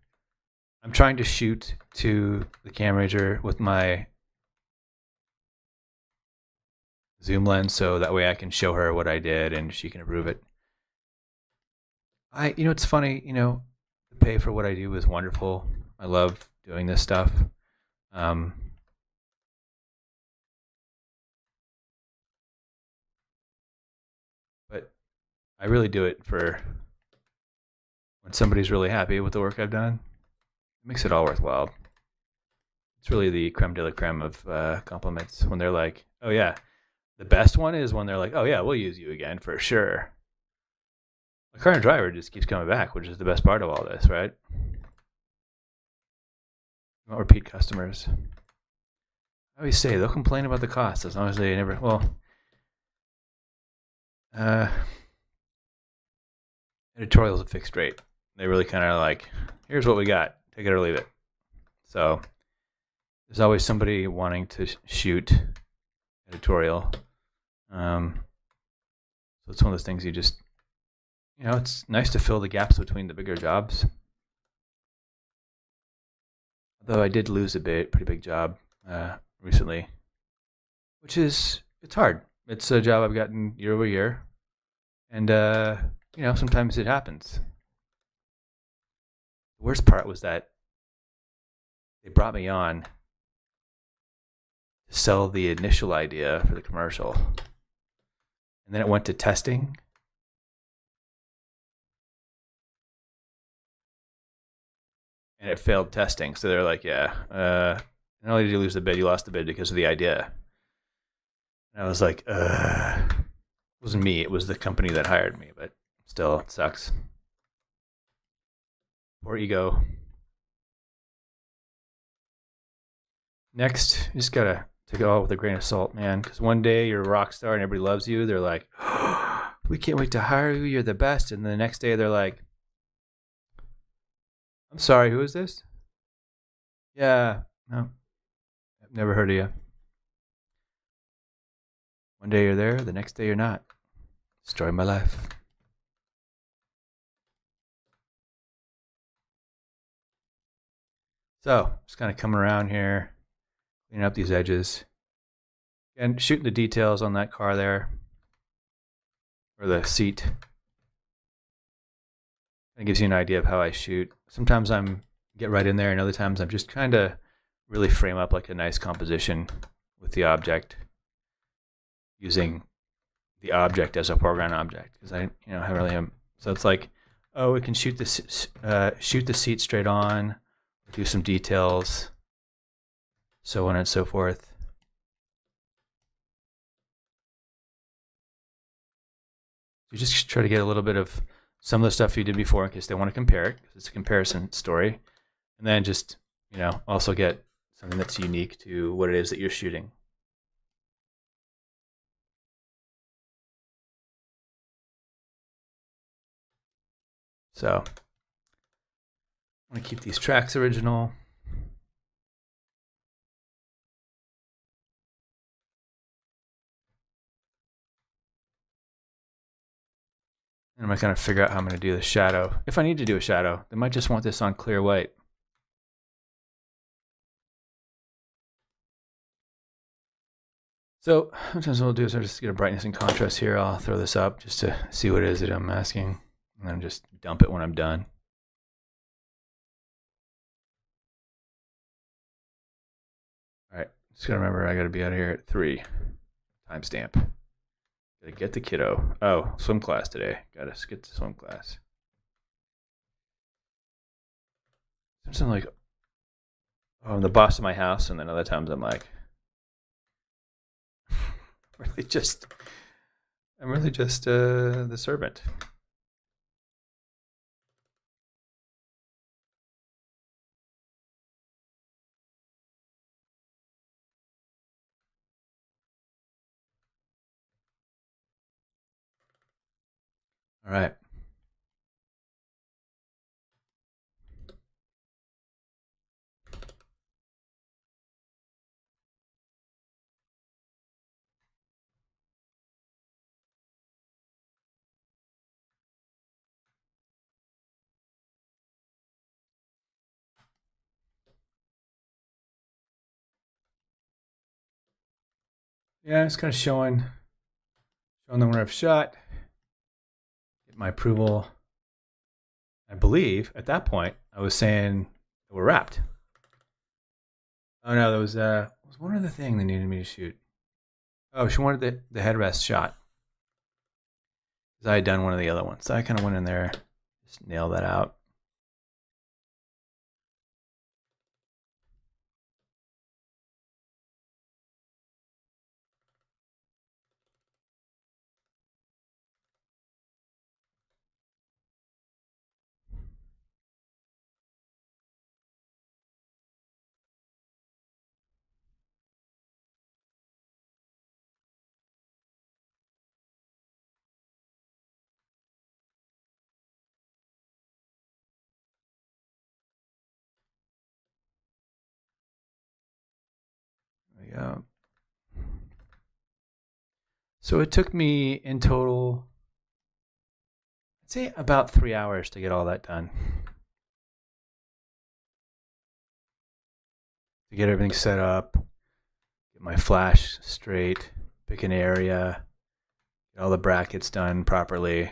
I'm trying to shoot to the Cam Ranger with my zoom lens so that way I can show her what I did and she can approve it. It's funny, the pay for what I do is wonderful. I love doing this stuff. But I really do it for when somebody's really happy with the work I've done. It makes it all worthwhile. It's really the creme de la creme of compliments when they're like, oh yeah. The best one is when they're like, oh yeah, we'll use you again for sure. My current driver just keeps coming back, which is the best part of all this, right? You want repeat customers. I always say they'll complain about the cost as long as they never, editorial's a fixed rate. They really kind of like, here's what we got, take it or leave it. So there's always somebody wanting to shoot editorial. So it's one of those things you just, it's nice to fill the gaps between the bigger jobs. Although I did lose a pretty big job recently, which it's hard. It's a job I've gotten year over year. And, sometimes it happens. The worst part was that they brought me on to sell the initial idea for the commercial. And then it went to testing. And it failed testing. So they're like, yeah, not only did you lose the bid, you lost the bid because of the idea. And I was like, it wasn't me. It was the company that hired me. But still, it sucks. Poor ego. Next, you just got to take it all with a grain of salt, man. Because one day you're a rock star and everybody loves you. They're like, oh, we can't wait to hire you. You're the best. And the next day they're like, I'm sorry, who is this? Yeah, no, I've never heard of you. One day you're there, the next day you're not. Story of my life. So, just kind of coming around here, cleaning up these edges, and shooting the details on that car there, or the seat. It gives you an idea of how I shoot. Sometimes I'm get right in there, and other times I'm just trying to really frame up like a nice composition with the object, using the object as a foreground object because I really am. So it's like, oh, we can shoot the seat straight on, do some details, so on and so forth. You just try to get a little bit of some of the stuff you did before in case they want to compare it, because it's a comparison story. And then just, also get something that's unique to what it is that you're shooting. So, I'm going to keep these tracks original. And I'm going to kind of figure out how I'm going to do the shadow. If I need to do a shadow, they might just want this on clear white. So sometimes what I'll do is I'll just get a brightness and contrast here. I'll throw this up just to see what it is that I'm masking. And then just dump it when I'm done. Just gotta remember I gotta be out of here at 3. Timestamp. Gotta get the kiddo. Oh, swim class today. Gotta get to swim class. Something like, oh, I'm the boss of my house, and then other times I'm like, I'm really just the servant. All right. Yeah, it's kind of showing them where I've shot. Get my approval. I believe at that point I was saying we're wrapped. Oh no, there was one other thing they needed me to shoot. Oh, she wanted the headrest shot. Because I had done one of the other ones. So I kind of went in there, just nailed that out. There we go. So it took me in total, I'd say about 3 hours to get all that done. To get everything set up, get my flash straight, pick an area, get all the brackets done properly.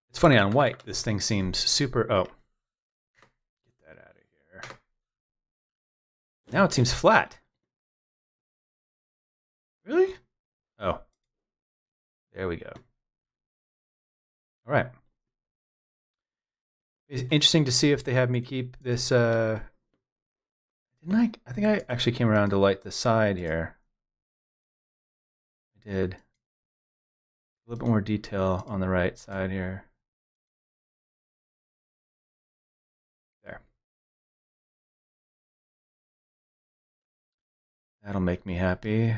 It's funny, on white, this thing seems super, oh. Get that out of here. Now it seems flat. Really? Oh. There we go. All right. It's interesting to see if they have me keep this, didn't I think I actually came around to light the side here. I did. A little bit more detail on the right side here. There. That'll make me happy.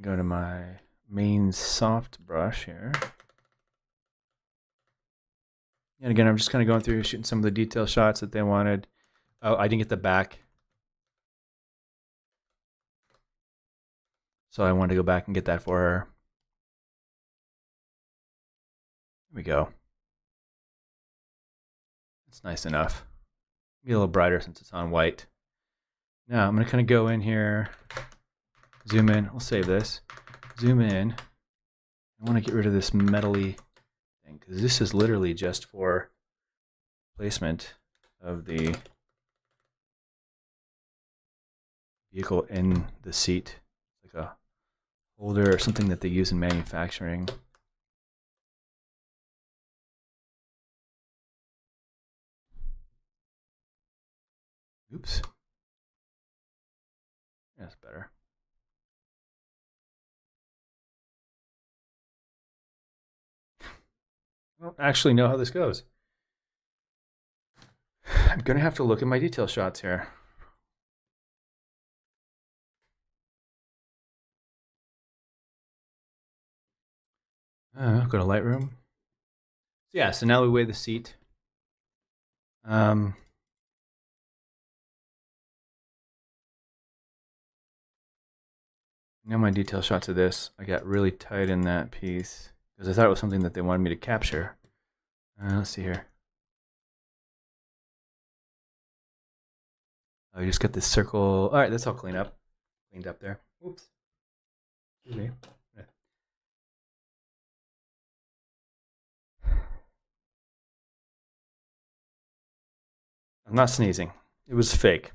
Go to my main soft brush here. And again, I'm just kind of going through shooting some of the detail shots that they wanted. Oh, I didn't get the back. So I wanted to go back and get that for her. There we go. It's nice enough. Be a little brighter since it's on white. Now I'm going to kind of go in here, zoom in. I'll save this. Zoom in. I want to get rid of this metally thing because this is literally just for placement of the vehicle in the seat. Like a holder or something that they use in manufacturing. Oops. That's better. I don't actually know how this goes. I'm going to have to look at my detail shots here. Go to Lightroom. Yeah, so now we weigh the seat. Now my detail shots of this, I got really tight in that piece because I thought it was something that they wanted me to capture. Let's see here. Oh, you just got this circle. All right, that's all cleaned up there. Oops. Excuse me. I'm not sneezing. It was fake.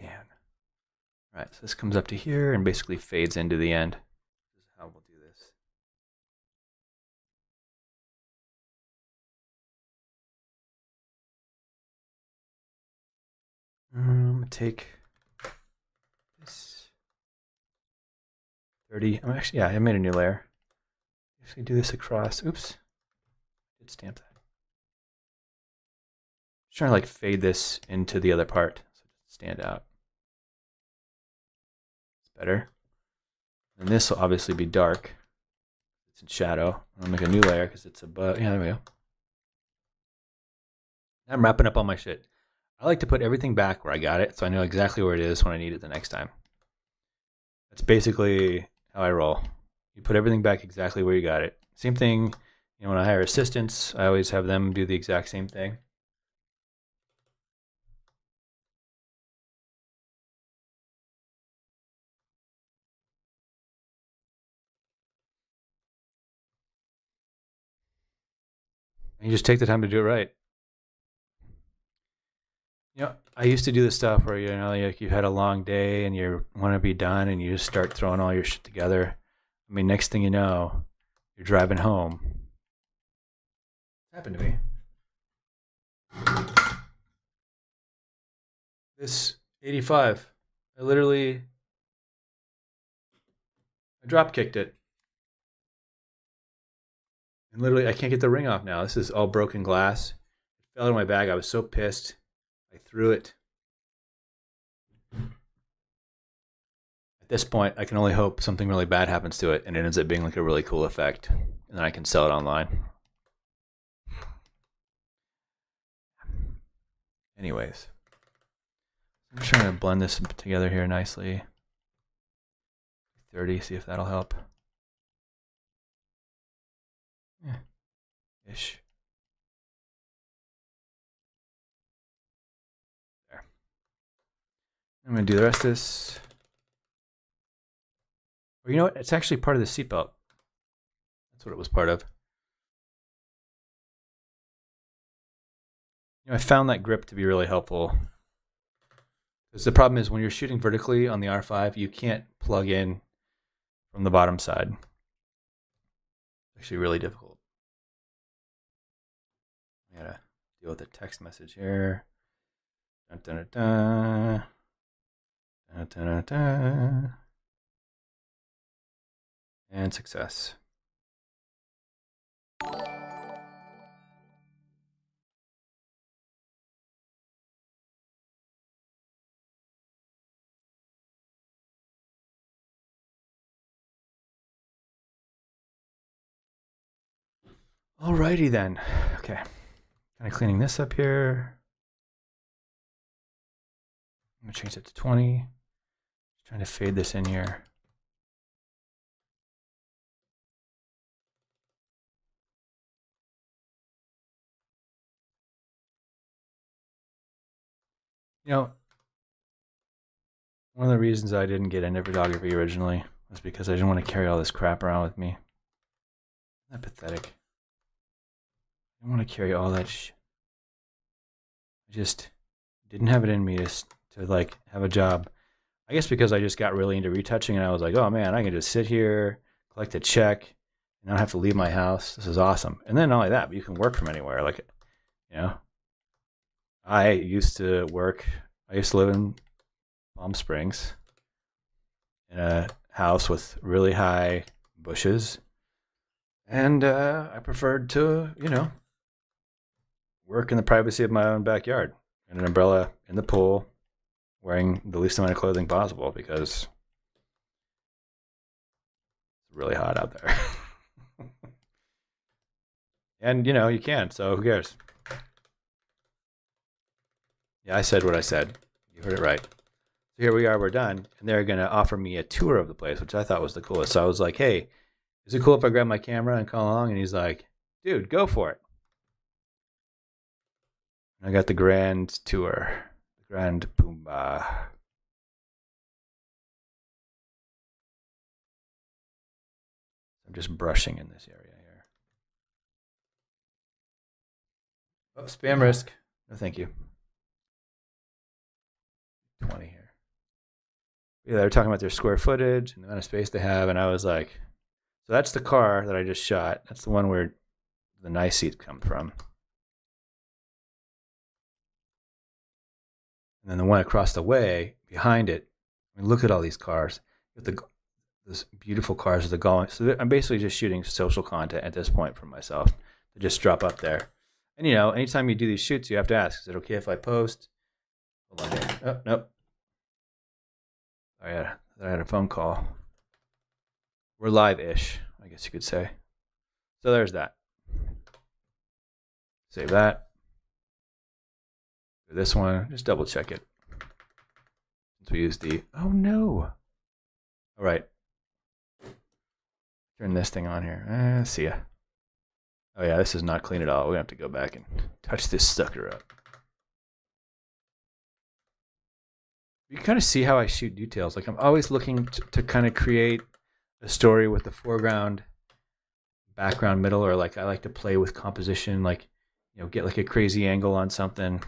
Damn. All right, so this comes up to here and basically fades into the end. This is how we'll do this. I'm gonna take this 30. I'm actually, yeah, I made a new layer. Actually, do this across. Oops, I did stamp that. Just trying to like fade this into the other part so it doesn't stand out. It's better. And this will obviously be dark. It's in shadow. I'll make a new layer because it's above. Yeah, there we go. I'm wrapping up all my shit. I like to put everything back where I got it so I know exactly where it is when I need it the next time. That's basically how I roll. You put everything back exactly where you got it. Same thing, you know, when I hire assistants, I always have them do the exact same thing. And you just take the time to do it right. You know, I used to do this stuff where, you know, like you had a long day and you want to be done and you just start throwing all your shit together. I mean, next thing you know, you're driving home. It happened to me. This 85, I drop kicked it. And literally, I can't get the ring off now. This is all broken glass. It fell out of my bag. I was so pissed. I threw it. At this point, I can only hope something really bad happens to it and it ends up being like a really cool effect. And then I can sell it online. Anyways, I'm trying to blend this together here nicely. 30, see if that'll help. Yeah, ish. There. I'm going to do the rest of this. Or you know what? It's actually part of the seatbelt. That's what it was part of. You know, I found that grip to be really helpful. Because the problem is when you're shooting vertically on the R5, you can't plug in from the bottom side. It's actually really difficult. I gotta deal with the text message here. Dun, dun, dun, dun. Dun, dun, dun, dun. And success. Alrighty then. Okay. Kind of cleaning this up here. I'm gonna change it to 20. Just trying to fade this in here. You know, one of the reasons I didn't get into photography originally was because I didn't want to carry all this crap around with me. Isn't that pathetic? I didn't want to carry all that I just didn't have it in me to like have a job. I guess because I just got really into retouching and I was like, oh man, I can just sit here, collect a check, and not have to leave my house. This is awesome. And then not only that, but you can work from anywhere. Like, you know, I used to live in Palm Springs in a house with really high bushes. And I preferred to, you know, work in the privacy of my own backyard in an umbrella in the pool, wearing the least amount of clothing possible because it's really hot out there. And, you know, you can, so who cares? Yeah, I said what I said. You heard it right. So here we are, we're done. And they're going to offer me a tour of the place, which I thought was the coolest. So I was like, hey, is it cool if I grab my camera and come along? And he's like, dude, go for it. And I got the grand tour, the Grand Pumbaa. I'm just brushing in this area here. Oh, spam risk. No, thank you. 20 here. Yeah, they were talking about their square footage and the amount of space they have, and I was like, so that's the car that I just shot. That's the one where the nice seat comes from. And then the one across the way behind it, I mean, look at all these cars. These beautiful cars with the going. So I'm basically just shooting social content at this point for myself to just drop up there. And anytime you do these shoots, you have to ask, is it okay if I post? Hold on here. Oh, nope. I had a phone call. We're live-ish, I guess you could say. So there's that. Save that. For this one, just double check it. Since we use the, oh no. All right. Turn this thing on here. See ya. Oh yeah, this is not clean at all. We have to go back and touch this sucker up. You kind of see how I shoot details. Like I'm always looking to kind of create a story with the foreground, background, middle, or like I like to play with composition, like get like a crazy angle on something.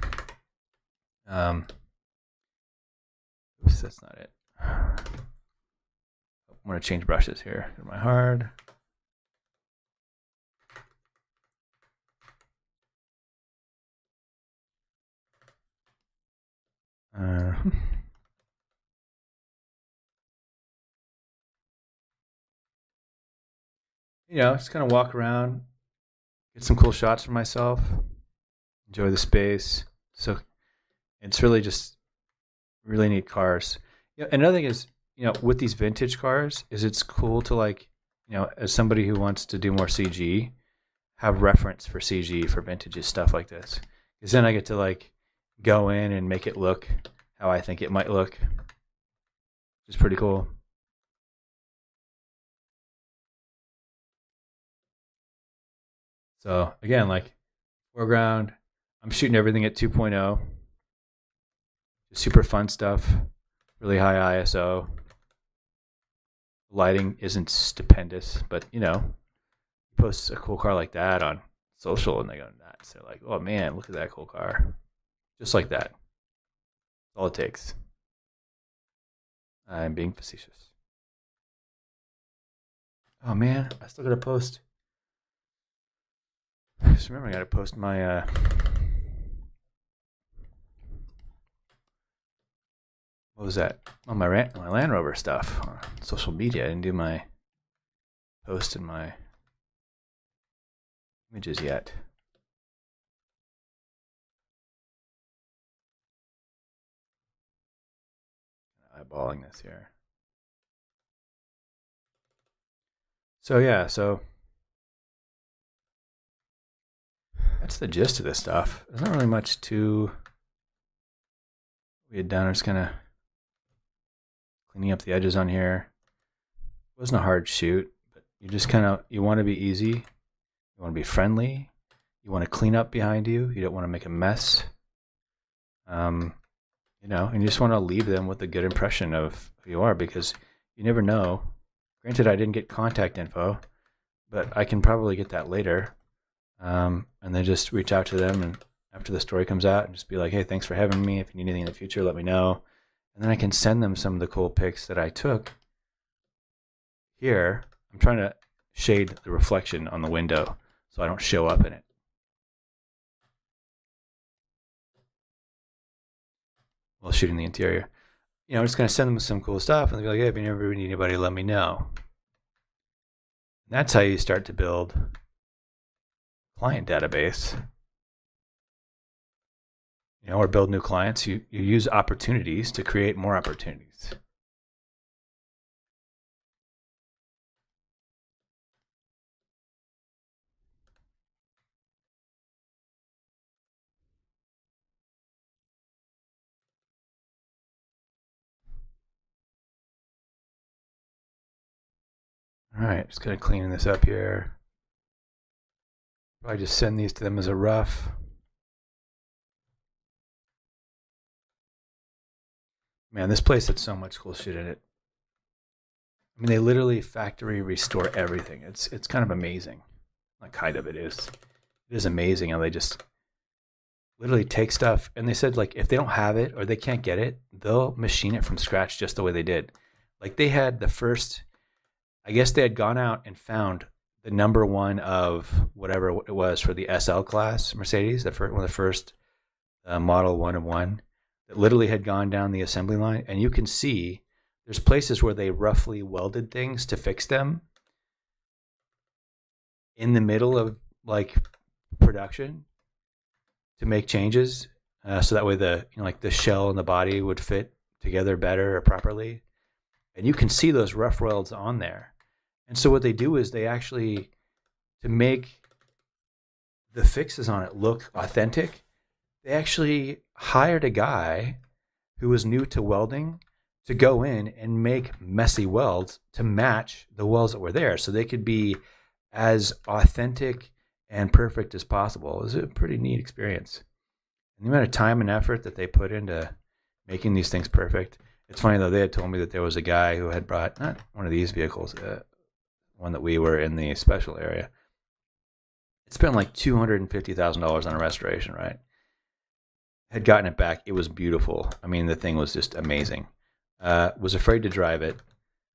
Oops, that's not it. I'm gonna change brushes here. Go to my hard. Just kind of walk around, get some cool shots for myself, enjoy the space. So it's really just really neat cars. Another thing is, with these vintage cars, is it's cool to like, as somebody who wants to do more CG, have reference for CG for vintage stuff like this. Because then I get to like go in and make it look how I think it might look. Which is pretty cool. So again, like foreground, I'm shooting everything at 2.0. Just super fun stuff. Really high ISO. Lighting isn't stupendous, but post a cool car like that on social and they go nuts. They're like, oh man, look at that cool car. Just like that. That's all it takes. I'm being facetious. Oh man, I still gotta post. Just remember, I gotta post my what was that? Oh, my Land Rover stuff on social media. I didn't do my post in my images yet. Eyeballing this here. So yeah, so that's the gist of this stuff. There's not really much to we had done. Just kind of cleaning up the edges on here. It wasn't a hard shoot, but you just you want to be easy. You want to be friendly. You want to clean up behind you. You don't want to make a mess. And you just want to leave them with a good impression of who you are, because you never know. Granted, I didn't get contact info, but I can probably get that later. And then just reach out to them and after the story comes out and just be like, hey, thanks for having me. If you need anything in the future, let me know. And then I can send them some of the cool pics that I took here. I'm trying to shade the reflection on the window so I don't show up in it. While shooting the interior. I'm just going to send them some cool stuff and they'll be like, hey, if you ever need anybody, let me know. And that's how you start to build client database. Or build new clients. You use opportunities to create more opportunities. All right, just kind of cleaning this up here. Probably just send these to them as a rough. Man, this place had so much cool shit in it. I mean, they literally factory restore everything. It's kind of amazing. Not kind of, it is. It is amazing how they just literally take stuff, and they said like if they don't have it or they can't get it, they'll machine it from scratch just the way they did. Like they had the first, I guess they had gone out and found the number one of whatever it was for the SL class Mercedes, one of the first Model 1 of 1 that literally had gone down the assembly line. And you can see there's places where they roughly welded things to fix them in the middle of like production to make changes. So that way like the shell and the body would fit together better or properly. And you can see those rough welds on there. And so what they do is they actually, to make the fixes on it look authentic, they actually hired a guy who was new to welding to go in and make messy welds to match the welds that were there so they could be as authentic and perfect as possible. It was a pretty neat experience. And the amount of time and effort that they put into making these things perfect. It's funny though, they had told me that there was a guy who had brought, not one of these vehicles, one that we were in the special area. It spent like $250,000 on a restoration, right? Had gotten it back. It was beautiful. I mean, the thing was just amazing. Was afraid to drive it.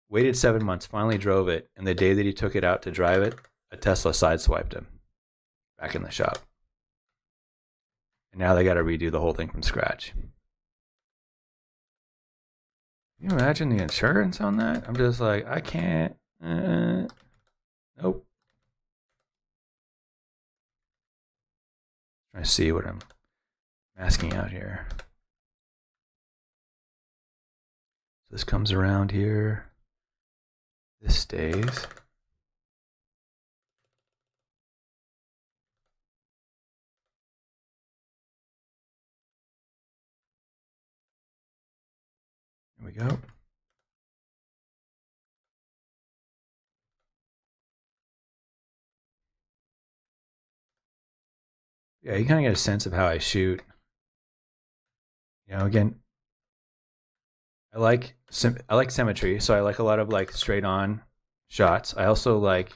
Waited 7 months, finally drove it. And the day that he took it out to drive it, a Tesla sideswiped him back in the shop. And now they got to redo the whole thing from scratch. Can you imagine the insurance on that? I'm just like, I can't. Nope. Trying to see what I'm masking out here. So this comes around here. This stays. There we go. Yeah, you kind of get a sense of how I shoot. You know, again, I like symmetry, so I like a lot of like straight on shots. I also like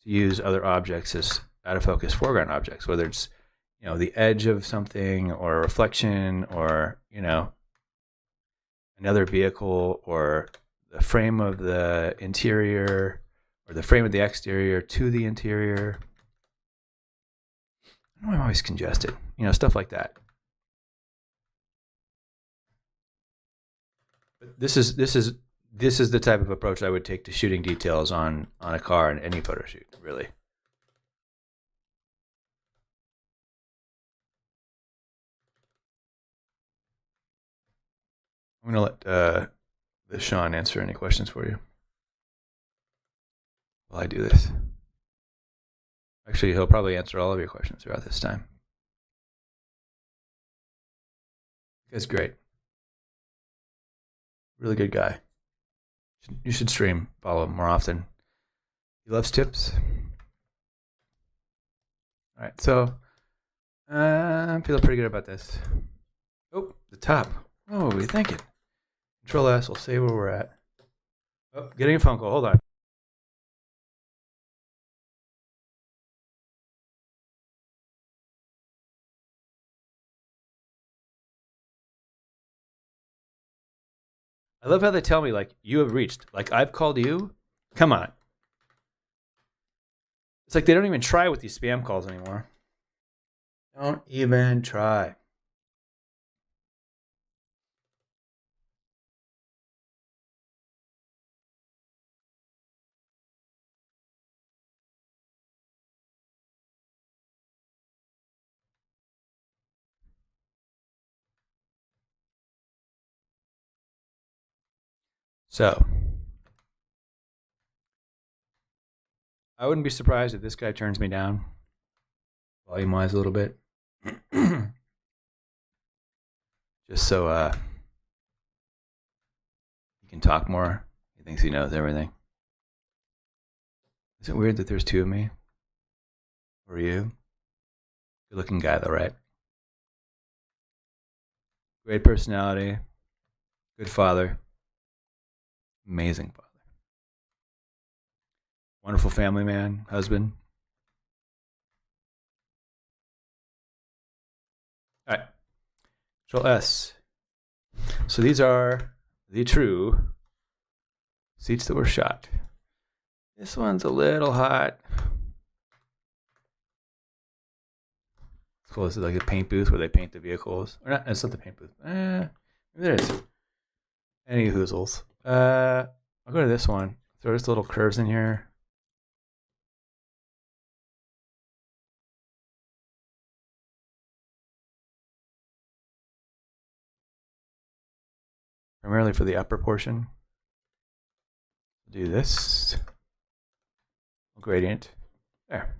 to use other objects as out of focus foreground objects, whether it's, you know, the edge of something or a reflection or, you know, another vehicle or the frame of the interior or the frame of the exterior to the interior. I know I'm always congested, you know, stuff like that. But this is the type of approach I would take to shooting details on a car in any photo shoot, really. I'm gonna let Sean answer any questions for you while I do this. Actually, he'll probably answer all of your questions throughout this time. This guy's great. Really good guy. You should stream, follow him more often. He loves tips. All right, so I'm feeling pretty good about this. Oh, the top. Oh, what are you thinking? Control S will say where we're at. Oh, getting a phone call. Hold on. I love how they tell me, like, you have reached. Like, I've called you? Come on. It's like they don't even try with these spam calls anymore. Don't even try. So, I wouldn't be surprised if this guy turns me down volume-wise a little bit. Just so he can talk more. He thinks he knows everything. Is it weird that there's two of me? Or you? Good looking guy though, right? Great personality. Good father. Amazing father. Wonderful family man, husband. All Control S. So these are the true seats that were shot. This one's a little hot. It's cool. This is like a paint booth where they paint the vehicles. Or not, it's not the paint booth. Maybe there is. Any hoozles. I'll go to this one. Throw just little curves in here. Primarily for the upper portion. Do this. Gradient. There.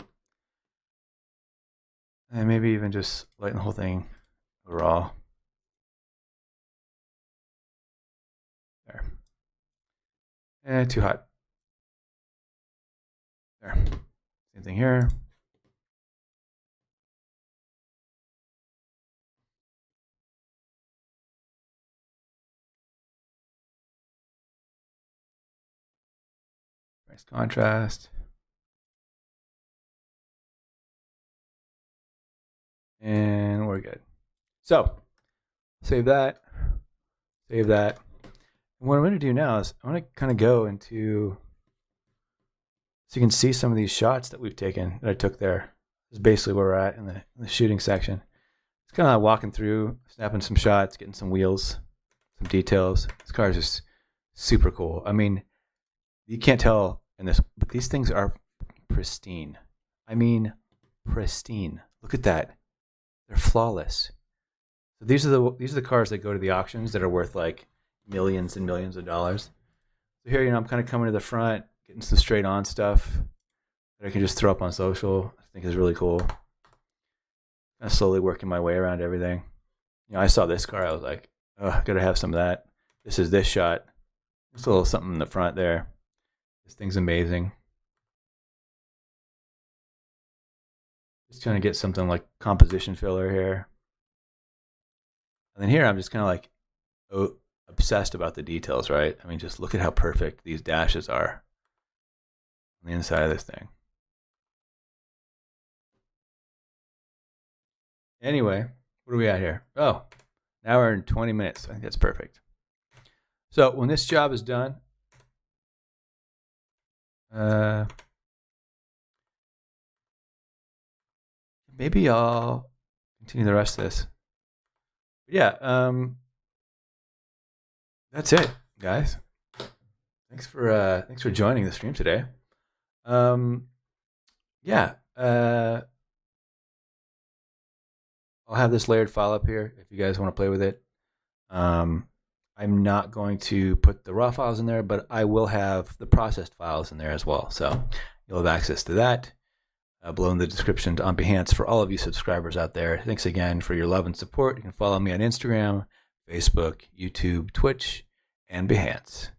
And maybe even just lighten the whole thing raw. There. And too hot. There. Same thing here. Nice contrast. And we're good. So, save that. Save that. And what I'm going to do now is I'm going to kind of go into, so you can see some of these shots that we've taken, that I took there. This is basically where we're at in the shooting section. It's kind of like walking through, snapping some shots, getting some wheels, some details. This car is just super cool. I mean, you can't tell in this, but these things are pristine. I mean, pristine. Look at that. They're flawless. So these are the cars that go to the auctions that are worth like millions and millions of dollars. So here, I'm kind of coming to the front, getting some straight on stuff that I can just throw up on social. I think is really cool. Kind of slowly working my way around everything. I saw this car. I was like, oh, I gotta have some of that. This is this shot. Just a little something in the front there. This thing's amazing. Just trying to get something like composition filler here. And then here I'm just kind of like obsessed about the details, right? I mean, just look at how perfect these dashes are on the inside of this thing. Anyway, what are we at here? Oh, now we're in 20 minutes. I think that's perfect. So when this job is done, maybe I'll continue the rest of this. Yeah, that's it, guys. Thanks for joining the stream today. Yeah, I'll have this layered file up here if you guys want to play with it. I'm not going to put the raw files in there, but I will have the processed files in there as well. So you'll have access to that below in the description on Behance for all of you subscribers out there. Thanks again for your love and support. You can follow me on Instagram, Facebook, YouTube, Twitch, and Behance.